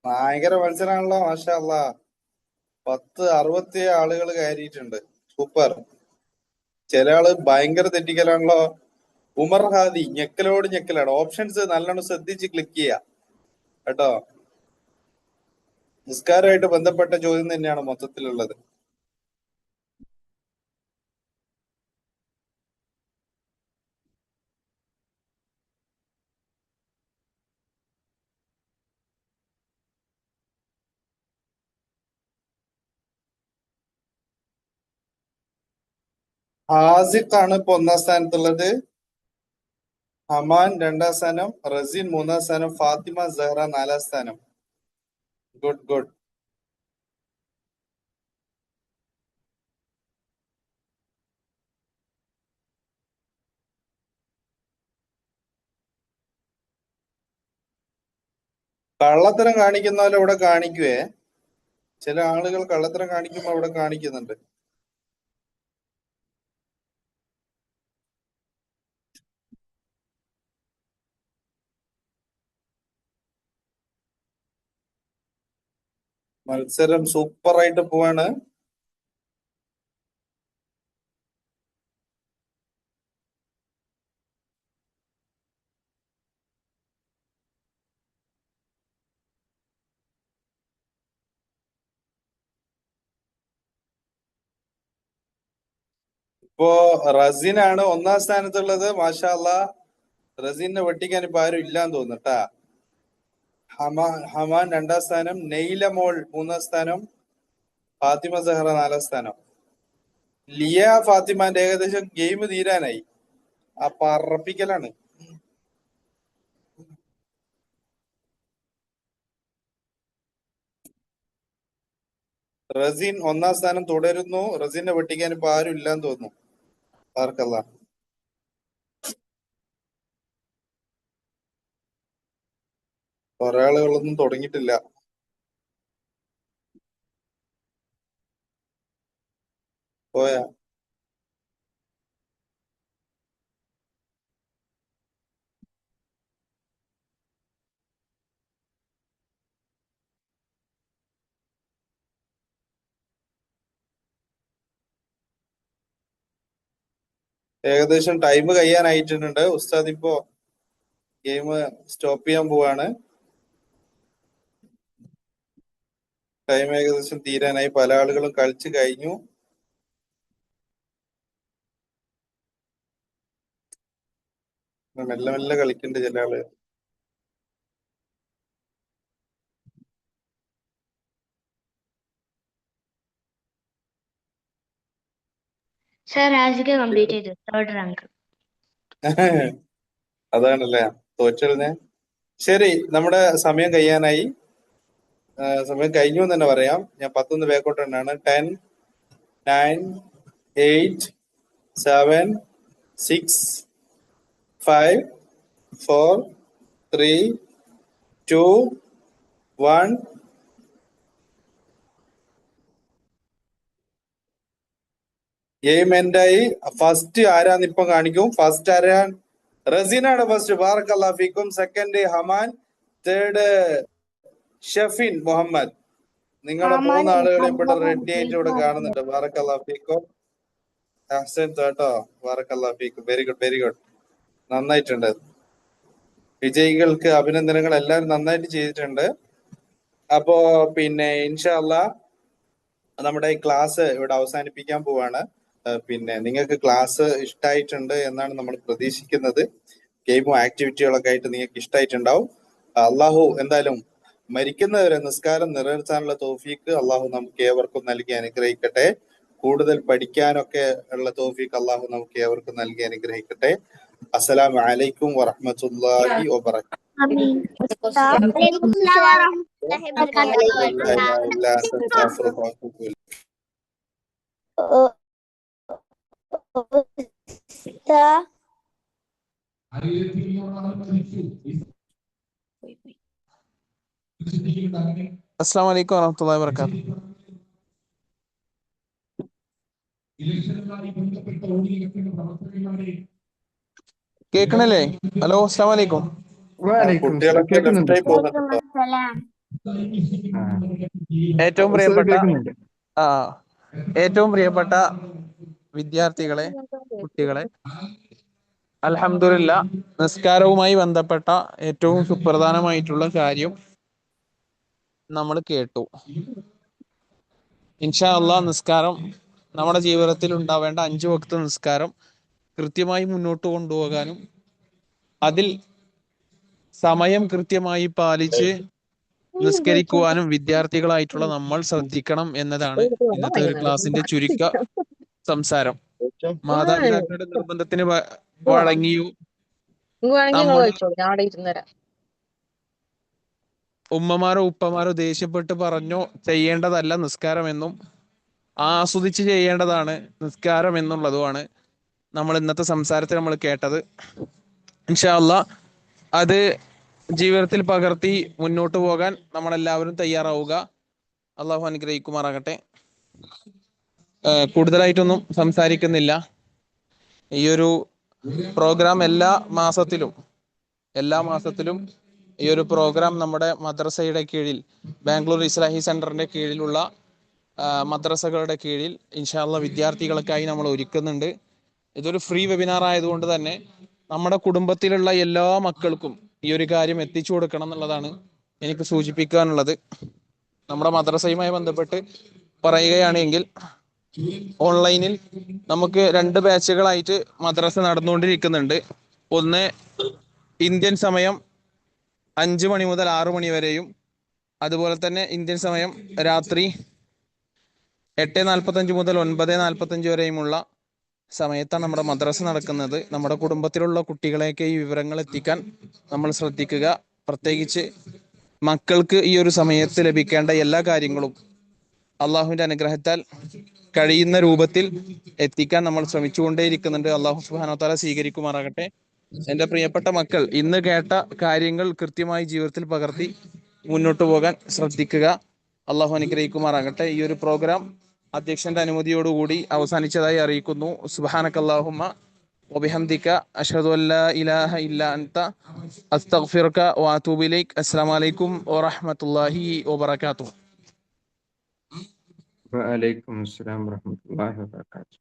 ഭയങ്കര മത്സരമാണല്ലോ, മാഷാ അല്ലാ. 67 ആളുകൾ കയറിയിട്ടുണ്ട്, സൂപ്പർ. ചില ആള് ഭയങ്കര തെറ്റിക്കലാണല്ലോ. ഉമർ ഹാദി ഞെക്കലോട് ഞെക്കലാണ്. ഓപ്ഷൻസ് നല്ലോണം ശ്രദ്ധിച്ച് ക്ലിക്ക് ചെയ്യാ കേട്ടോ. നിസ്കാരമായിട്ട് ബന്ധപ്പെട്ട ചോദ്യം തന്നെയാണ് മൊത്തത്തിലുള്ളത്. ഹാസിഖാണ് ഇപ്പൊ 1ാം സ്ഥാനത്തുള്ളത്. ഹമാൻ 2ാം സ്ഥാനം, റസീൻ 3ാം സ്ഥാനം, ഫാത്തിമ സഹ്റ 4ാം സ്ഥാനം. Good good. കള്ളത്തരം കാണിക്കുന്ന പോലെ ഇവിടെ കാണിക്കുവേ. ചില ആളുകൾ കള്ളത്തരം കാണിക്കുമ്പോ അവിടെ കാണിക്കുന്നുണ്ട്. മത്സരം സൂപ്പറായിട്ട് പോവാണ്. ഇപ്പോ റസീനാണ് 1ാം സ്ഥാനത്തുള്ളത്. മാഷാ അല്ലാ, റസീനെ വെട്ടിക്കാൻ ഇപ്പൊ ആരും ഇല്ലാന്ന് തോന്നുട്ടാ. ഹമാൻ 2ാം സ്ഥാനം, നെയ്ല മോൾ 3ാം സ്ഥാനം, ഫാത്തിമ സഹറ 4ാം സ്ഥാനം. ലിയ ഫാത്തിമാന്റെ ഏകദേശം ഗെയിം തീരാനായി. ആ പറപ്പിക്കലാണ്. റസീൻ 1ാം സ്ഥാനം തുടരുന്നു. റസീനെ വെട്ടിക്കാൻ ഇപ്പൊ ആരും ഇല്ലാന്ന് തോന്നുന്നു. ആർക്കല്ല. കുറെ ആളുകളൊന്നും തുടങ്ങിയിട്ടില്ല. പോയാ ഏകദേശം ടൈം കഴിയാനായിട്ടുണ്ട്. ഉസ്താദ് ഇപ്പോ ഗെയിം സ്റ്റോപ്പ് ചെയ്യാൻ പോവാണ്. ടൈം ഏകദേശം തീരാനായി. പല ആളുകളും കളിച്ചു കഴിഞ്ഞു. മെല്ലെ മെല്ലെ കളിക്കുന്നുണ്ട് ചില ആളുകൾ. കംപ്ലീറ്റ് ചെയ്തു 3rd റാങ്ക്. അതാണല്ലേ തോറ്റെഴുന്നേ. ശരി, നമ്മുടെ സമയം കഴിയാനായി. സമയം കഴിഞ്ഞു എന്ന് തന്നെ പറയാം. ഞാൻ 10 ബാക്കോട്ട് തന്നെയാണ്. 10, 9, 8, 7, 6, 5, 4, 3, 2, 1. ഗെയിം എൻഡായി. ഫസ്റ്റ് ആരാന്ന് ഇപ്പം കാണിക്കും. ഫസ്റ്റ് ആരാ? റസീനാണ് ഫസ്റ്റ്. ബാറക്കല്ലാഹു ഫീക്കും. സെക്കൻഡ് ഹമാൻ. തേർഡ് ഷഫീൻ മുഹമ്മദ്. നിങ്ങളെ 3 ആളുകളെയും ഇവിടെ റെഡി ആയിട്ട് ഇവിടെ കാണുന്നുണ്ട്. ബാറക്കല്ലാഹു ഫീക്കും. അഹ്സൻ കേട്ടോ. ബാറക്കല്ലാഹു ഫീക്കും. Very good, very good. നന്നായിട്ടുണ്ട്. വിജയികൾക്ക് അഭിനന്ദനങ്ങൾ. എല്ലാവരും നന്നായിട്ട് ചെയ്തിട്ടുണ്ട്. അപ്പോ പിന്നെ ഇൻഷാ അല്ലാഹ് നമ്മുടെ ഈ ക്ലാസ് ഇവിടെ അവസാനിപ്പിക്കാൻ പോവാണ്. പിന്നെ നിങ്ങൾക്ക് ക്ലാസ് ഇഷ്ടമായിട്ടുണ്ട് എന്നാണ് നമ്മൾ പ്രതീക്ഷിക്കുന്നത്. ഗെയിമും ആക്ടിവിറ്റികളൊക്കെ ആയിട്ട് നിങ്ങൾക്ക് ഇഷ്ടമായിട്ടുണ്ടാവും. അള്ളാഹു എന്തായാലും മരിക്കുന്നവരെ നിസ്കാരം നിലനിർത്താനുള്ള തൗഫീക്ക് അള്ളാഹു നമുക്ക് ഏവർക്കും നൽകി അനുഗ്രഹിക്കട്ടെ. കൂടുതൽ പഠിക്കാനൊക്കെ ഉള്ള തൗഫീക്ക് അള്ളാഹു നമുക്ക് ഏവർക്കും നൽകി അനുഗ്രഹിക്കട്ടെ. അസ്സലാമു അലൈക്കും വറഹ്മത്തുള്ളാഹി വബറകാതുഹു. അസ്സലാമു അലൈക്കും വറഹ്മത്തുള്ളാഹി വബറകാതുഹു. കേൾക്കണില്ലേ? ഹലോ, അസ്സലാമു അലൈക്കും. കുട്ടികളൊക്കെ ലെഫ്റ്റായി പോകുന്നുണ്ടോ? ഏറ്റവും പ്രിയപ്പെട്ട വിദ്യാർത്ഥികളെ, കുട്ടികളെ, അൽഹംദുലില്ലാ നിസ്കാരവുമായി ബന്ധപ്പെട്ട ഏറ്റവും സുപ്രധാനമായിട്ടുള്ള കാര്യം നമ്മൾ കേട്ടു. ഇൻഷാ അല്ലാഹ് നിസ്കാരം നമ്മുടെ ജീവിതത്തിൽ ഉണ്ടാവേണ്ട 5 വക്ത് നിസ്കാരം കൃത്യമായി മുന്നോട്ട് കൊണ്ടുപോകാനും അതിൽ സമയം കൃത്യമായി പാലിച്ച് നിസ്കരിക്കുവാനും വിദ്യാർത്ഥികളായിട്ടുള്ള നമ്മൾ ശ്രദ്ധിക്കണം എന്നതാണ് ഇന്നത്തെ ഒരു ക്ലാസിന്റെ ചുരുക്ക സംസാരം. മാതാപിതാക്കളുടെ നിർബന്ധത്തിന് വഴങ്ങിയും ഉമ്മമാരോ ഉപ്പമാരോ ദേഷ്യപ്പെട്ട് പറഞ്ഞോ ചെയ്യേണ്ടതല്ല നിസ്കാരമെന്നും ആസ്വദിച്ച് ചെയ്യേണ്ടതാണ് നിസ്കാരം എന്നുള്ളതുമാണ് നമ്മൾ ഇന്നത്തെ സംസാരത്തിൽ നമ്മൾ കേട്ടത്. ഇൻഷാ അല്ലാഹ് അത് ജീവിതത്തിൽ പകർത്തി മുന്നോട്ട് പോകാൻ നമ്മളെല്ലാവരും തയ്യാറാവുക. അള്ളാഹു അനുഗ്രഹിക്കുമാറാകട്ടെ. കൂടുതലായിട്ടൊന്നും സംസാരിക്കുന്നില്ല. ഈ ഒരു പ്രോഗ്രാം എല്ലാ മാസത്തിലും ഈ ഒരു പ്രോഗ്രാം നമ്മുടെ മദ്രസയുടെ കീഴിൽ, ബാംഗ്ലൂർ ഇസ്ലാഹി സെന്ററിന്റെ കീഴിലുള്ള മദ്രസകളുടെ കീഴിൽ ഇൻഷാ അല്ലാഹ് വിദ്യാർത്ഥികൾക്കായി നമ്മൾ ഒരുക്കുന്നുണ്ട്. ഇതൊരു ഫ്രീ വെബിനാർ ആയതുകൊണ്ട് തന്നെ നമ്മുടെ കുടുംബത്തിലുള്ള എല്ലാ മക്കൾക്കും ഈ ഒരു കാര്യം എത്തിച്ചു കൊടുക്കണം എന്നുള്ളതാണ് എനിക്ക് സൂചിപ്പിക്കാനുള്ളത്. നമ്മുടെ മദ്രസയുമായി ബന്ധപ്പെട്ട് പറയുകയാണെങ്കിൽ ഓൺലൈനിൽ നമുക്ക് 2 ബാച്ചുകളായിട്ട് മദ്രസ നടന്നുകൊണ്ടിരിക്കുന്നുണ്ട്. ഒന്ന് ഇന്ത്യൻ സമയം 5 മണി മുതൽ 6 മണി വരെയും, അതുപോലെ തന്നെ ഇന്ത്യൻ സമയം രാത്രി 8:45 മുതൽ 9:45 വരെയുമുള്ള സമയത്താണ് നമ്മുടെ മദ്രസ നടക്കുന്നത്. നമ്മുടെ കുടുംബത്തിലുള്ള കുട്ടികളെയൊക്കെ ഈ വിവരങ്ങൾ എത്തിക്കാൻ നമ്മൾ ശ്രദ്ധിക്കുക. പ്രത്യേകിച്ച് മക്കൾക്ക് ഈ ഒരു സമയത്ത് ലഭിക്കേണ്ട എല്ലാ കാര്യങ്ങളും അള്ളാഹുവിന്റെ അനുഗ്രഹത്താൽ കഴിയുന്ന രൂപത്തിൽ എത്തിക്കാൻ നമ്മൾ ശ്രമിച്ചുകൊണ്ടേയിരിക്കുന്നുണ്ട്. അള്ളാഹു സുബ്ഹാനഹു വ തആല സ്വീകരിക്കുമാറാകട്ടെ. എൻ്റെ പ്രിയപ്പെട്ട മക്കൾ, ഇന്ന് കേട്ട കാര്യങ്ങൾ കൃത്യമായി ജീവിതത്തിൽ പകർത്തി മുന്നോട്ട് പോകാൻ ശ്രദ്ധിക്കുക. അള്ളാഹു അനുഗ്രഹിക്കുമാറാകട്ടെ. ഈ ഒരു പ്രോഗ്രാം അധ്യക്ഷന്റെ അനുമതിയോടുകൂടി അവസാനിച്ചതായി അറിയിക്കുന്നു. സുബ്ഹാനകല്ലാഹുമ്മ വബിഹംദിക അഷ്ഹദു അല്ലാ ഇലാഹ ഇല്ലാ അൻത അസ്തഗ്ഫിറുക വഅതൂബു ഇലൈക്. അസ്സലാമു അലൈക്കും വറഹ്മത്തുള്ളാഹി വബറകാതുഹു. വഅലൈക്കും അസ്സലാം വറഹ്മത്തുള്ളാഹി വബറകാതുഹു.